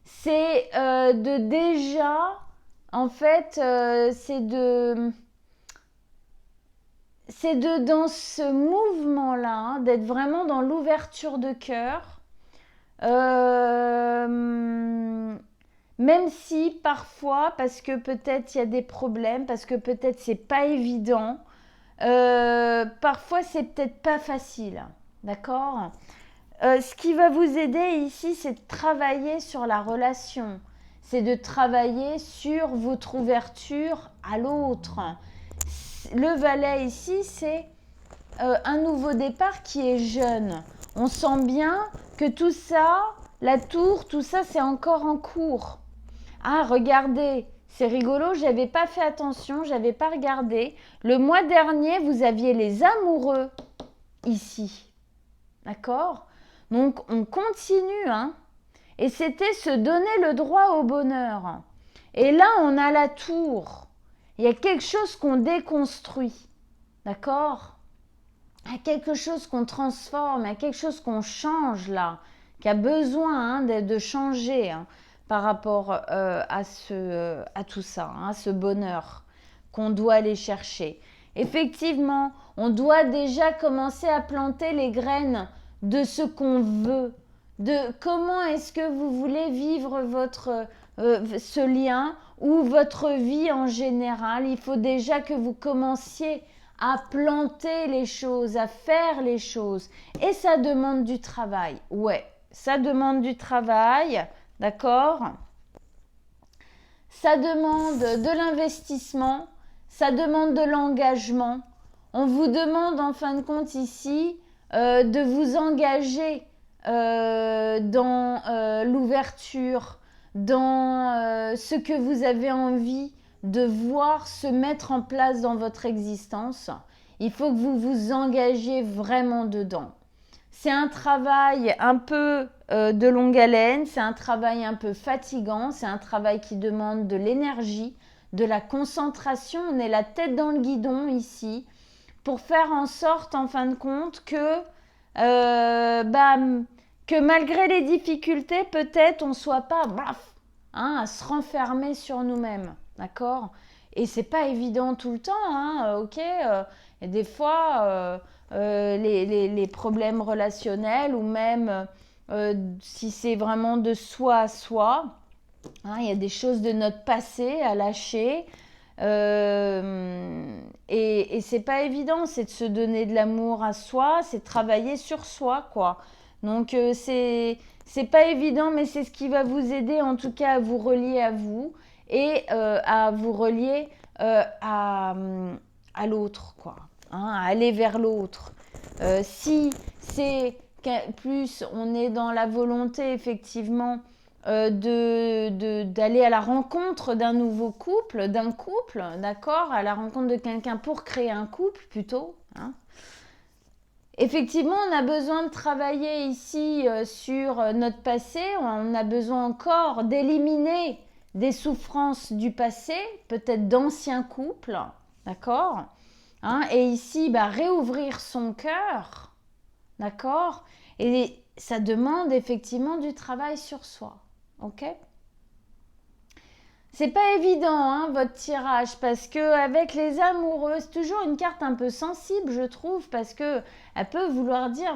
C'est de déjà, en fait, c'est de dans ce mouvement-là, hein, d'être vraiment dans l'ouverture de cœur. Même si parfois, parce que peut-être il y a des problèmes, parce que peut-être c'est pas évident, parfois c'est peut-être pas facile, d'accord? Ce qui va vous aider ici, c'est de travailler sur la relation, c'est de travailler sur votre ouverture à l'autre. Le valet ici, c'est un nouveau départ qui est jeune. On sent bien que tout ça, la tour, tout ça, c'est encore en cours. Ah, regardez, c'est rigolo, j'avais pas fait attention, j'avais pas regardé. Le mois dernier, vous aviez les amoureux ici. D'accord? Donc, on continue, hein. Et c'était se donner le droit au bonheur. Et là, on a la tour. Il y a quelque chose qu'on déconstruit. D'accord? Il y a quelque chose qu'on transforme, il y a quelque chose qu'on change là, qui a besoin hein, de changer hein, par rapport à tout ça, hein, à ce bonheur qu'on doit aller chercher. Effectivement, on doit déjà commencer à planter les graines de ce qu'on veut, de comment est-ce que vous voulez vivre ce lien ou votre vie en général. Il faut déjà que vous commenciez à planter les choses, à faire les choses. Et ça demande du travail. Ouais, ça demande du travail, d'accord? Ça demande de l'investissement, ça demande de l'engagement. On vous demande en fin de compte ici de vous engager dans l'ouverture, dans ce que vous avez envie de voir se mettre en place dans votre existence. Il faut que vous vous engagiez vraiment dedans. C'est un travail un peu de longue haleine, c'est un travail un peu fatigant, c'est un travail qui demande de l'énergie, de la concentration. On est la tête dans le guidon ici pour faire en sorte en fin de compte que malgré les difficultés, peut-être on soit pas à se renfermer sur nous-mêmes. D'accord? Et c'est pas évident tout le temps, hein, ok? Et des fois, les problèmes relationnels ou même si c'est vraiment de soi à soi, hein, il y a des choses de notre passé à lâcher. Et c'est pas évident, c'est de se donner de l'amour à soi, c'est de travailler sur soi, quoi. Donc c'est pas évident, mais c'est ce qui va vous aider en tout cas à vous relier à vous et à vous relier à l'autre, quoi. Hein, à aller vers l'autre. Si c'est plus on est dans la volonté effectivement d'aller à la rencontre d'un nouveau couple, d'accord, à la rencontre de quelqu'un pour créer un couple plutôt. Hein. Effectivement, on a besoin de travailler ici sur notre passé, on a besoin encore d'éliminer des souffrances du passé, peut-être d'anciens couples, d'accord, hein, et ici, réouvrir son cœur, d'accord, et ça demande effectivement du travail sur soi. Ok? C'est pas évident hein, votre tirage parce que avec les amoureux, c'est toujours une carte un peu sensible, je trouve, parce que elle peut vouloir dire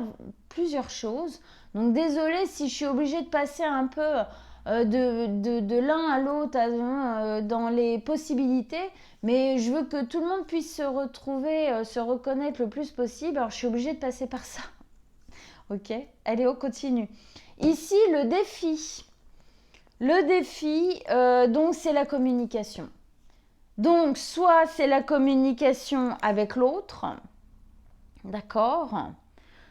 plusieurs choses. Donc désolée si je suis obligée de passer un peu de l'un à l'autre dans les possibilités, mais je veux que tout le monde puisse se retrouver, se reconnaître le plus possible. Alors je suis obligée de passer par ça. Ok? Allez, on continue. Ici, le défi. Le défi, donc, c'est la communication. Donc, soit c'est la communication avec l'autre, d'accord?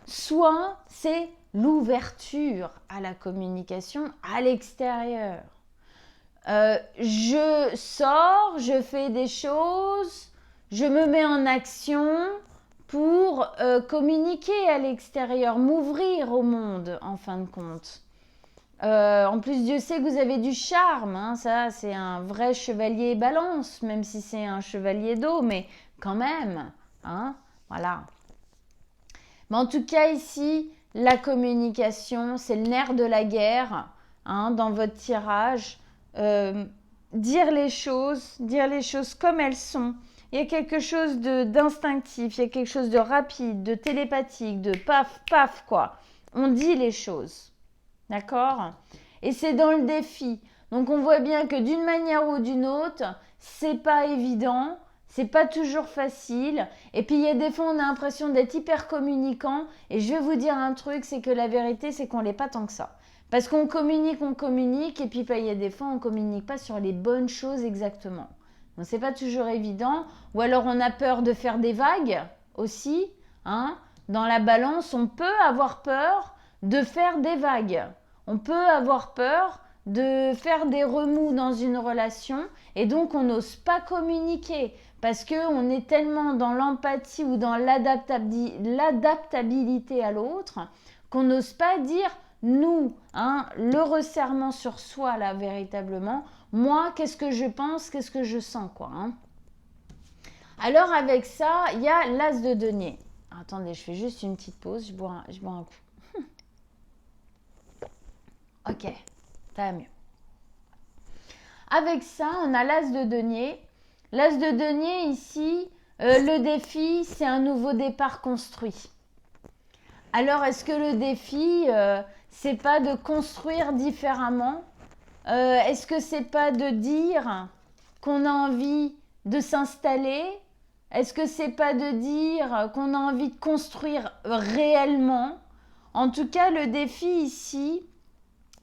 Soit c'est l'ouverture à la communication à l'extérieur. Je sors, je fais des choses, je me mets en action pour communiquer à l'extérieur, m'ouvrir au monde en fin de compte. En plus, Dieu sait que vous avez du charme, hein, ça c'est un vrai chevalier balance, même si c'est un chevalier d'eau, mais quand même, hein, voilà. Mais en tout cas ici, la communication, c'est le nerf de la guerre, hein, dans votre tirage. Euh, dire les choses comme elles sont. Il y a quelque chose d'instinctif, il y a quelque chose de rapide, de télépathique, de paf, paf, quoi. On dit les choses. D'accord? Et c'est dans le défi. Donc on voit bien que d'une manière ou d'une autre, c'est pas évident, c'est pas toujours facile. Et puis il y a des fois on a l'impression d'être hyper communicant. Et je vais vous dire un truc, c'est que la vérité c'est qu'on l'est pas tant que ça. Parce qu'on communique, et puis il y a des fois on communique pas sur les bonnes choses exactement. Donc c'est pas toujours évident. Ou alors on a peur de faire des vagues aussi. Hein? Dans la balance, on peut avoir peur de faire des vagues. On peut avoir peur de faire des remous dans une relation et donc on n'ose pas communiquer parce qu'on est tellement dans l'empathie ou dans l'adaptabilité à l'autre qu'on n'ose pas dire nous, hein, le resserrement sur soi là véritablement. Moi, qu'est-ce que je pense, qu'est-ce que je sens quoi. Hein. Alors avec ça, il y a l'as de denier. Attendez, je fais juste une petite pause, je bois un coup. Ok, ça va mieux. Avec ça, on a l'as de denier. L'as de denier ici, le défi, c'est un nouveau départ construit. Alors, est-ce que le défi, c'est pas de construire différemment? Est-ce que c'est pas de dire qu'on a envie de s'installer? Est-ce que c'est pas de dire qu'on a envie de construire réellement? En tout cas, le défi ici,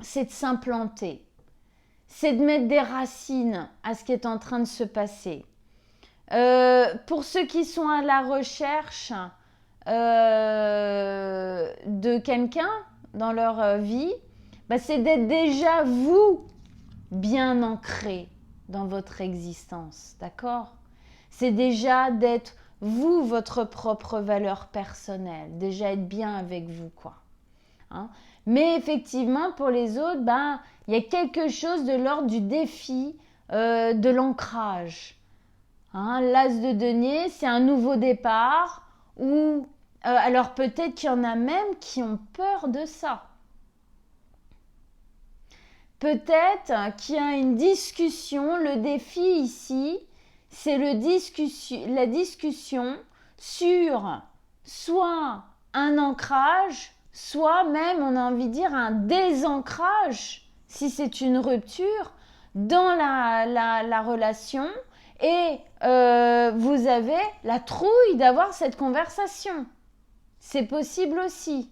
c'est de s'implanter. C'est de mettre des racines à ce qui est en train de se passer. Pour ceux qui sont à la recherche de quelqu'un dans leur vie, bah, c'est d'être déjà vous bien ancré dans votre existence, d'accord? C'est déjà d'être vous, votre propre valeur personnelle, déjà être bien avec vous, quoi. Hein? Mais effectivement, pour les autres, ben, il y a quelque chose de l'ordre du défi, de l'ancrage. Hein? L'as de denier, c'est un nouveau départ ou alors peut-être qu'il y en a même qui ont peur de ça. Peut-être qu'il y a une discussion, le défi ici, c'est la discussion sur soit un ancrage, soit même, on a envie de dire, un désancrage, si c'est une rupture, dans la relation. Et vous avez la trouille d'avoir cette conversation. C'est possible aussi.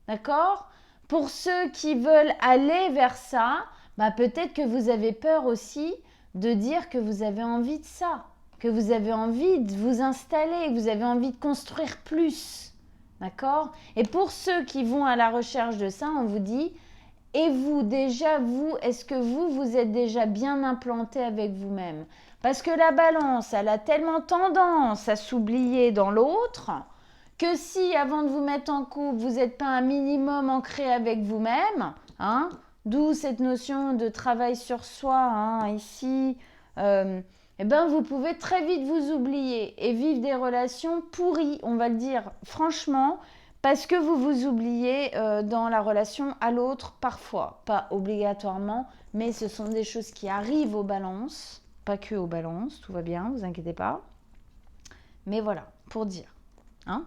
D'accord ? Pour ceux qui veulent aller vers ça, bah peut-être que vous avez peur aussi de dire que vous avez envie de ça, que vous avez envie de vous installer, que vous avez envie de construire plus. D'accord ? Et pour ceux qui vont à la recherche de ça, on vous dit, et vous déjà, est-ce que vous êtes déjà bien implanté avec vous-même ? Parce que la balance, elle a tellement tendance à s'oublier dans l'autre que si, avant de vous mettre en couple, vous n'êtes pas un minimum ancré avec vous-même, hein, d'où cette notion de travail sur soi, hein, ici, eh ben, vous pouvez très vite vous oublier et vivre des relations pourries, on va le dire franchement, parce que vous vous oubliez dans la relation à l'autre parfois, pas obligatoirement, mais ce sont des choses qui arrivent aux balances, pas que aux balances, tout va bien, vous inquiétez pas. Mais voilà, pour dire. Hein.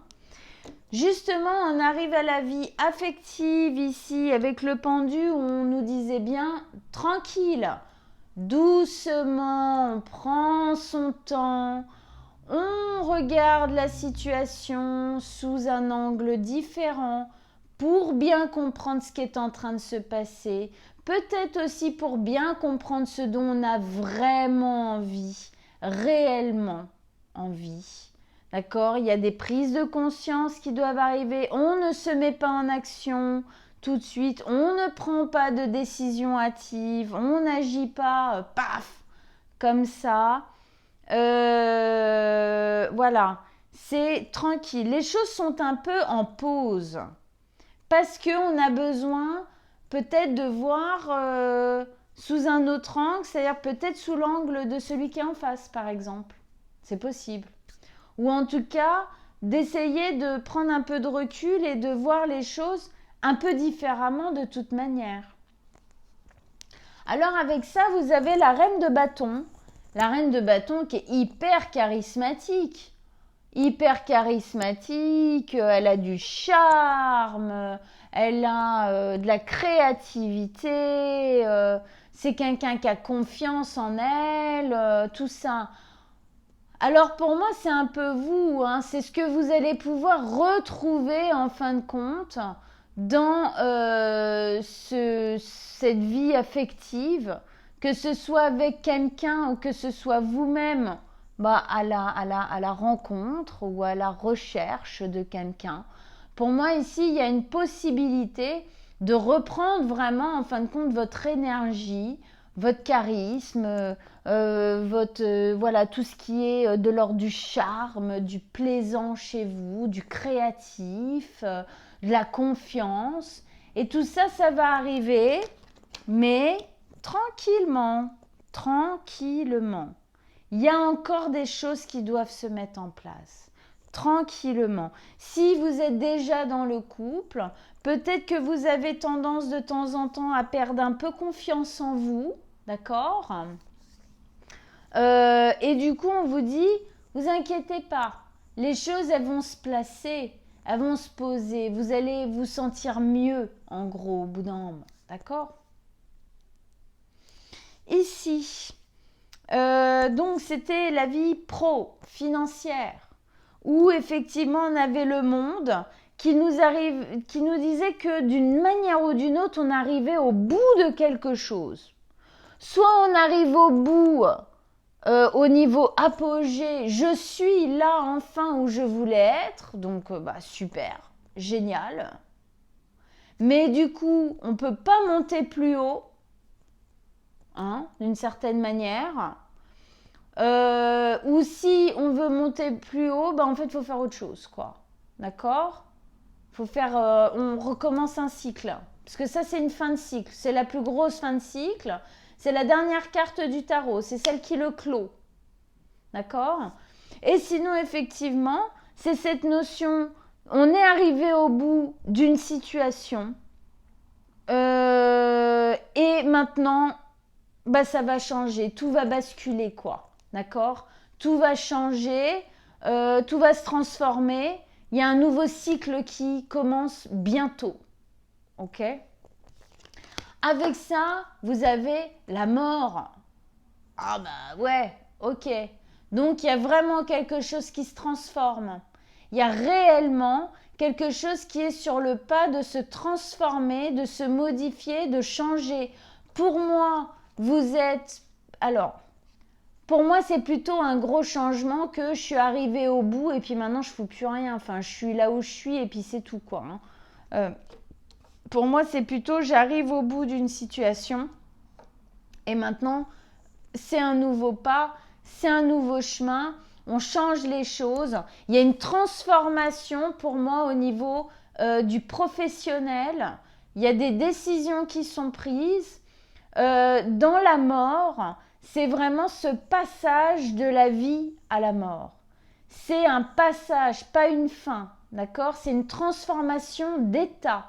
Justement, on arrive à la vie affective ici, avec le pendu, où on nous disait bien, tranquille, doucement, on prend son temps, on regarde la situation sous un angle différent pour bien comprendre ce qui est en train de se passer, peut-être aussi pour bien comprendre ce dont on a vraiment envie, réellement envie. D'accord ? Il y a des prises de conscience qui doivent arriver. On ne se met pas en action tout de suite. On ne prend pas de décision hâtive. On n'agit pas, paf, comme ça. Voilà. C'est tranquille. Les choses sont un peu en pause. Parce qu'on a besoin peut-être de voir sous un autre angle, c'est-à-dire peut-être sous l'angle de celui qui est en face, par exemple. C'est possible. Ou en tout cas, d'essayer de prendre un peu de recul et de voir les choses un peu différemment de toute manière. Alors avec ça, vous avez la reine de bâton. La reine de bâton qui est hyper charismatique. Hyper charismatique, elle a du charme, elle a de la créativité, c'est quelqu'un qui a confiance en elle, tout ça. Alors pour moi, c'est un peu vous, hein, c'est ce que vous allez pouvoir retrouver en fin de compte dans cette vie affective, que ce soit avec quelqu'un ou que ce soit vous-même, à la rencontre ou à la recherche de quelqu'un. Pour moi, ici, il y a une possibilité de reprendre vraiment, en fin de compte, votre énergie, votre charisme, voilà, tout ce qui est de l'ordre du charme, du plaisant chez vous, du créatif, de la confiance. Et tout ça, ça va arriver, mais tranquillement, tranquillement. Il y a encore des choses qui doivent se mettre en place. Tranquillement. Si vous êtes déjà dans le couple, peut-être que vous avez tendance de temps en temps à perdre un peu confiance en vous, d'accord ? Et du coup, on vous dit, vous inquiétez pas, les choses, elles vont se placer, elles vont se poser, vous allez vous sentir mieux, en gros, au bout d'un moment, d'accord ? Ici, donc c'était la vie financière, où effectivement on avait le monde qui nous disait que d'une manière ou d'une autre, on arrivait au bout de quelque chose. Soit on arrive au bout, au niveau apogée, je suis là enfin où je voulais être, donc super, génial. Mais du coup, on ne peut pas monter plus haut, hein, d'une certaine manière. Ou si on veut monter plus haut, en fait, il faut faire autre chose, quoi. D'accord ? Faut faire, on recommence un cycle. Parce que ça, c'est une fin de cycle. C'est la plus grosse fin de cycle. C'est la dernière carte du tarot. C'est celle qui le clôt. D'accord ? Et sinon, effectivement, c'est cette notion, on est arrivé au bout d'une situation. Et maintenant, ça va changer. Tout va basculer, quoi. D'accord ? Tout va changer. Tout va se transformer. Il y a un nouveau cycle qui commence bientôt. Ok ? Avec ça, vous avez la mort. Ah ouais, ok. Donc il y a vraiment quelque chose qui se transforme. Il y a réellement quelque chose qui est sur le pas de se transformer, de se modifier, de changer. Pour moi, vous êtes... Alors, pour moi, c'est plutôt un gros changement que je suis arrivée au bout et puis maintenant, je ne fous plus rien. Enfin, je suis là où je suis et puis c'est tout, quoi. Pour moi, c'est plutôt j'arrive au bout d'une situation et maintenant, c'est un nouveau pas, c'est un nouveau chemin, on change les choses. Il y a une transformation pour moi au niveau du professionnel. Il y a des décisions qui sont prises. Dans la mort, c'est vraiment ce passage de la vie à la mort. C'est un passage, pas une fin, d'accord ? C'est une transformation d'état.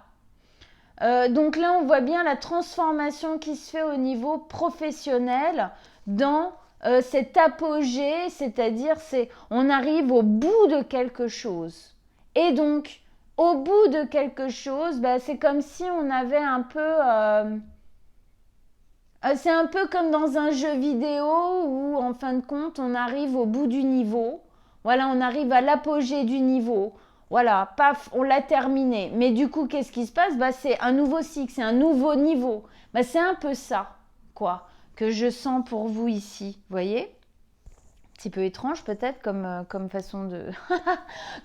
Donc là, on voit bien la transformation qui se fait au niveau professionnel dans cet apogée, c'est-à-dire on arrive au bout de quelque chose. Et donc, au bout de quelque chose, c'est comme si on avait un peu... c'est un peu comme dans un jeu vidéo où, en fin de compte, on arrive au bout du niveau. Voilà, on arrive à l'apogée du niveau. Voilà, paf, on l'a terminé. Mais du coup, qu'est-ce qui se passe ? C'est un nouveau cycle, c'est un nouveau niveau. C'est un peu ça, quoi, que je sens pour vous ici. Vous voyez ? Un petit peu étrange peut-être comme façon de...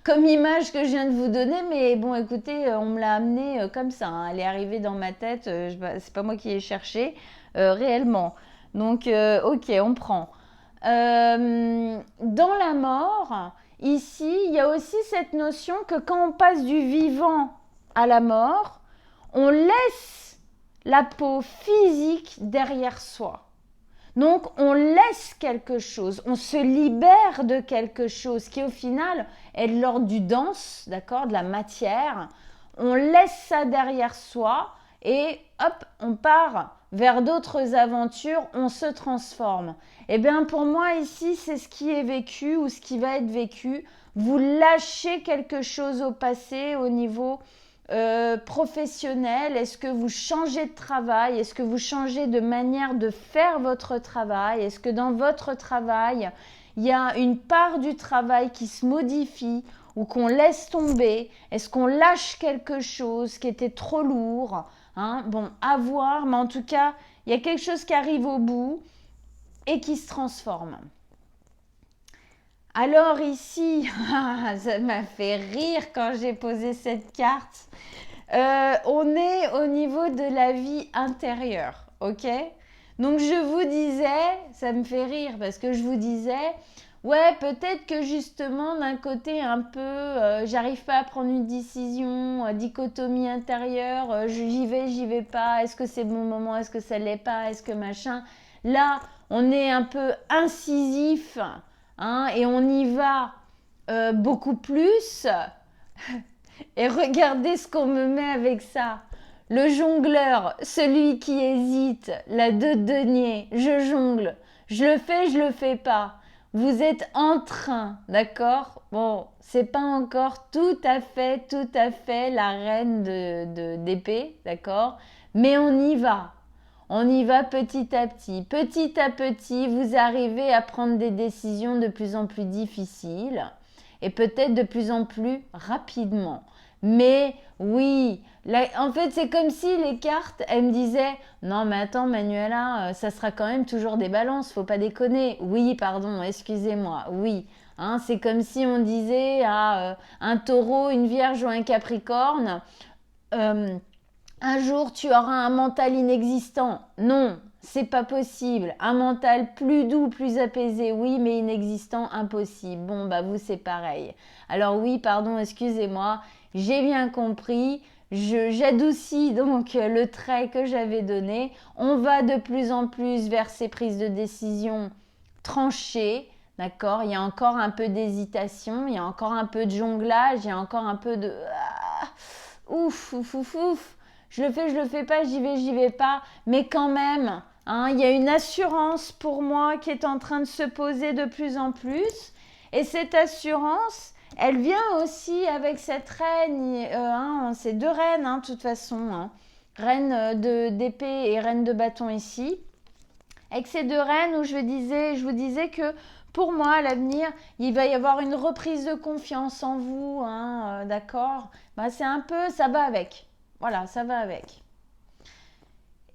comme image que je viens de vous donner. Mais bon, écoutez, on me l'a amenée comme ça. Hein. Elle est arrivée dans ma tête. C'est pas moi qui ai cherché. Réellement. Donc, ok, on prend. Dans la mort, ici, il y a aussi cette notion que quand on passe du vivant à la mort, on laisse la peau physique derrière soi. Donc, on laisse quelque chose, on se libère de quelque chose qui, au final, est de l'ordre du dense, d'accord, de la matière. On laisse ça derrière soi et hop, on part vers d'autres aventures, on se transforme. Eh bien, pour moi, ici, c'est ce qui est vécu ou ce qui va être vécu. Vous lâchez quelque chose au passé au niveau professionnel. Est-ce que vous changez de travail? Est-ce que vous changez de manière de faire votre travail? Est-ce que dans votre travail, il y a une part du travail qui se modifie ou qu'on laisse tomber? Est-ce qu'on lâche quelque chose qui était trop lourd? Bon, à voir, mais en tout cas, il y a quelque chose qui arrive au bout et qui se transforme. Alors ici, ça m'a fait rire quand j'ai posé cette carte. On est au niveau de la vie intérieure, ok? Donc je vous disais, ça me fait rire parce que je vous disais, ouais, peut-être que justement d'un côté un peu, j'arrive pas à prendre une décision, dichotomie intérieure, j'y vais pas, est-ce que c'est le bon moment, est-ce que ça l'est pas, est-ce que machin. Là, on est un peu incisif, et on y va beaucoup plus. Et regardez ce qu'on me met avec ça. Le jongleur, celui qui hésite, la deux deniers, je jongle, je le fais pas. Vous êtes en train, d'accord? Bon, c'est pas encore tout à fait la reine d'épée, d'accord? Mais on y va. On y va petit à petit. Petit à petit, vous arrivez à prendre des décisions de plus en plus difficiles et peut-être de plus en plus rapidement. Mais oui, là, en fait, c'est comme si les cartes, elles me disaient « Non, mais attends, Manuela, ça sera quand même toujours des balances, faut pas déconner. » Oui, pardon, excusez-moi, oui. C'est comme si on disait à un taureau, une vierge ou un capricorne un jour, tu auras un mental inexistant. Non, c'est pas possible. Un mental plus doux, plus apaisé, oui, mais inexistant, impossible. Bon, bah vous, c'est pareil. Alors oui, pardon, excusez-moi, j'ai bien compris. J'adoucis donc le trait que j'avais donné. On va de plus en plus vers ces prises de décision tranchées. D'accord? Il y a encore un peu d'hésitation, il y a encore un peu de jonglage, il y a encore un peu de... ouf, ouf, ouf, ouf. Je le fais pas, j'y vais pas. Mais quand même, il y a une assurance pour moi qui est en train de se poser de plus en plus. Et cette assurance, elle vient aussi avec cette reine. C'est deux reines, de toute façon. Reine d'épée et reine de bâton ici. Avec ces deux reines où je vous disais que pour moi, à l'avenir, il va y avoir une reprise de confiance en vous. D'accord? C'est un peu, ça va avec. Voilà, ça va avec.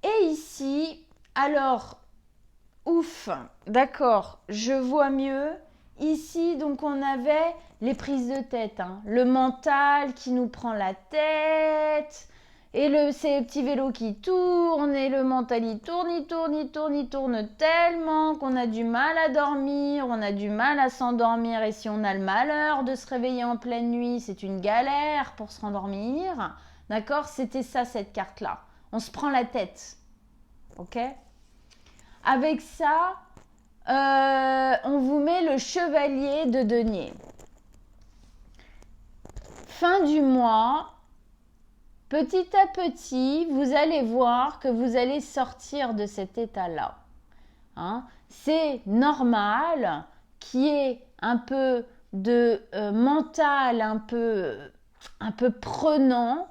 Et ici, alors, ouf, d'accord, je vois mieux. Ici, donc, on avait les prises de tête, le mental qui nous prend la tête, et ces petits vélos qui tournent, et le mental il tourne tellement qu'on a du mal à dormir, on a du mal à s'endormir, et si on a le malheur de se réveiller en pleine nuit, c'est une galère pour se rendormir. D'accord? C'était ça, cette carte-là. On se prend la tête. Ok? Avec ça, on vous met le chevalier de denier. Fin du mois, petit à petit, vous allez voir que vous allez sortir de cet état-là. C'est normal qu'il y ait un peu de mental, un peu prenant,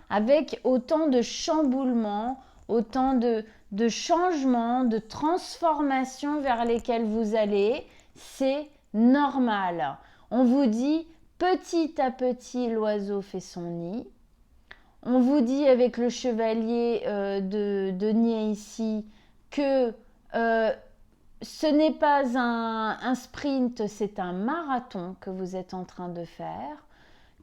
avec autant de chamboulements, autant de changements, de transformations vers lesquelles vous allez, c'est normal. On vous dit petit à petit l'oiseau fait son nid. On vous dit avec le chevalier de denier ici que ce n'est pas un sprint, c'est un marathon que vous êtes en train de faire,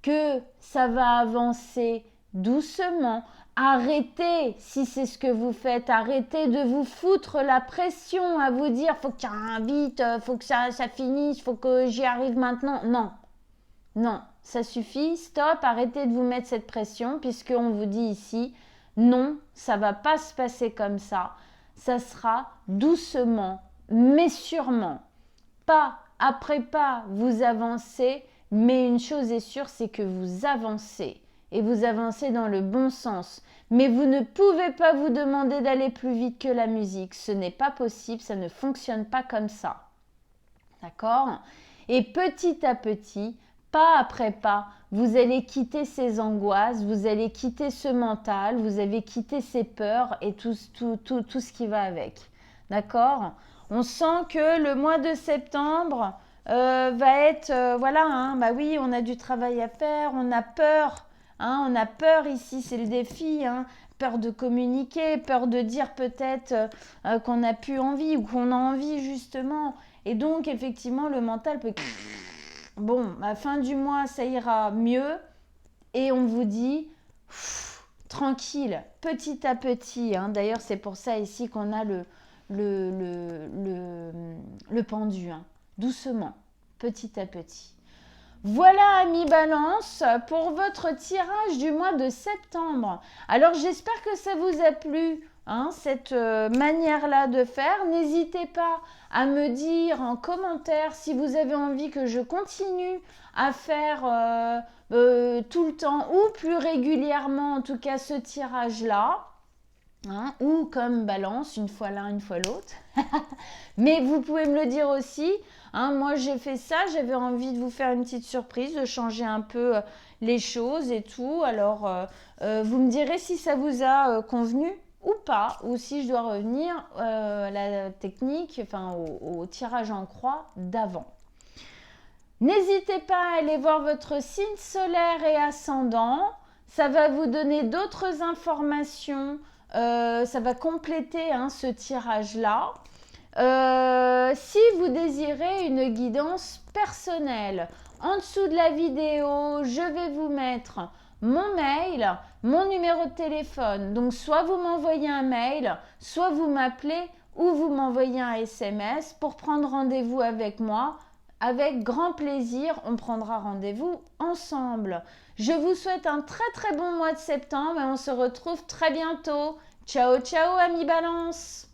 que ça va avancer doucement. Arrêtez, si c'est ce que vous faites, arrêtez de vous foutre la pression à vous dire faut que ça aille vite, faut que ça finisse, faut que j'y arrive maintenant. Non, ça suffit, stop, arrêtez de vous mettre cette pression puisqu'on vous dit ici Non, ça va pas se passer comme ça. Ça sera doucement, mais sûrement. Pas après pas, vous avancez, mais une chose est sûre, c'est que vous avancez. Et vous avancez dans le bon sens. Mais vous ne pouvez pas vous demander d'aller plus vite que la musique. Ce n'est pas possible, ça ne fonctionne pas comme ça. D'accord? Et petit à petit, pas après pas, vous allez quitter ces angoisses, vous allez quitter ce mental, vous allez quitter ces peurs et tout ce qui va avec. D'accord? On sent que le mois de septembre va être, voilà, hein, bah oui, on a du travail à faire, on a peur, hein, on a peur ici, c'est le défi, hein, peur de communiquer, peur de dire peut-être qu'on n'a plus envie ou qu'on a envie justement. Et donc, effectivement, le mental peut... Bon, à la fin du mois, ça ira mieux. Et on vous dit, tranquille, petit à petit. Hein. D'ailleurs, c'est pour ça ici qu'on a le pendu. Hein. Doucement, petit à petit. Voilà, amis Balance, pour votre tirage du mois de septembre. Alors, j'espère que ça vous a plu, hein, cette manière-là de faire. N'hésitez pas à me dire en commentaire si vous avez envie que je continue à faire tout le temps ou plus régulièrement, en tout cas, ce tirage-là. Hein, ou comme Balance, une fois l'un, une fois l'autre. Mais vous pouvez me le dire aussi. Hein, moi, j'ai fait ça. J'avais envie de vous faire une petite surprise, de changer un peu les choses et tout. Alors, vous me direz si ça vous a convenu ou pas. Ou si je dois revenir à la technique, enfin au tirage en croix d'avant. N'hésitez pas à aller voir votre signe solaire et ascendant. Ça va vous donner d'autres informations. Ça va compléter hein, ce tirage-là. Si vous désirez une guidance personnelle, en dessous de la vidéo, je vais vous mettre mon mail, mon numéro de téléphone. Donc, soit vous m'envoyez un mail, soit vous m'appelez ou vous m'envoyez un SMS pour prendre rendez-vous avec moi. Avec grand plaisir, on prendra rendez-vous ensemble. Je vous souhaite un très très bon mois de septembre et on se retrouve très bientôt. Ciao ciao amis Balance!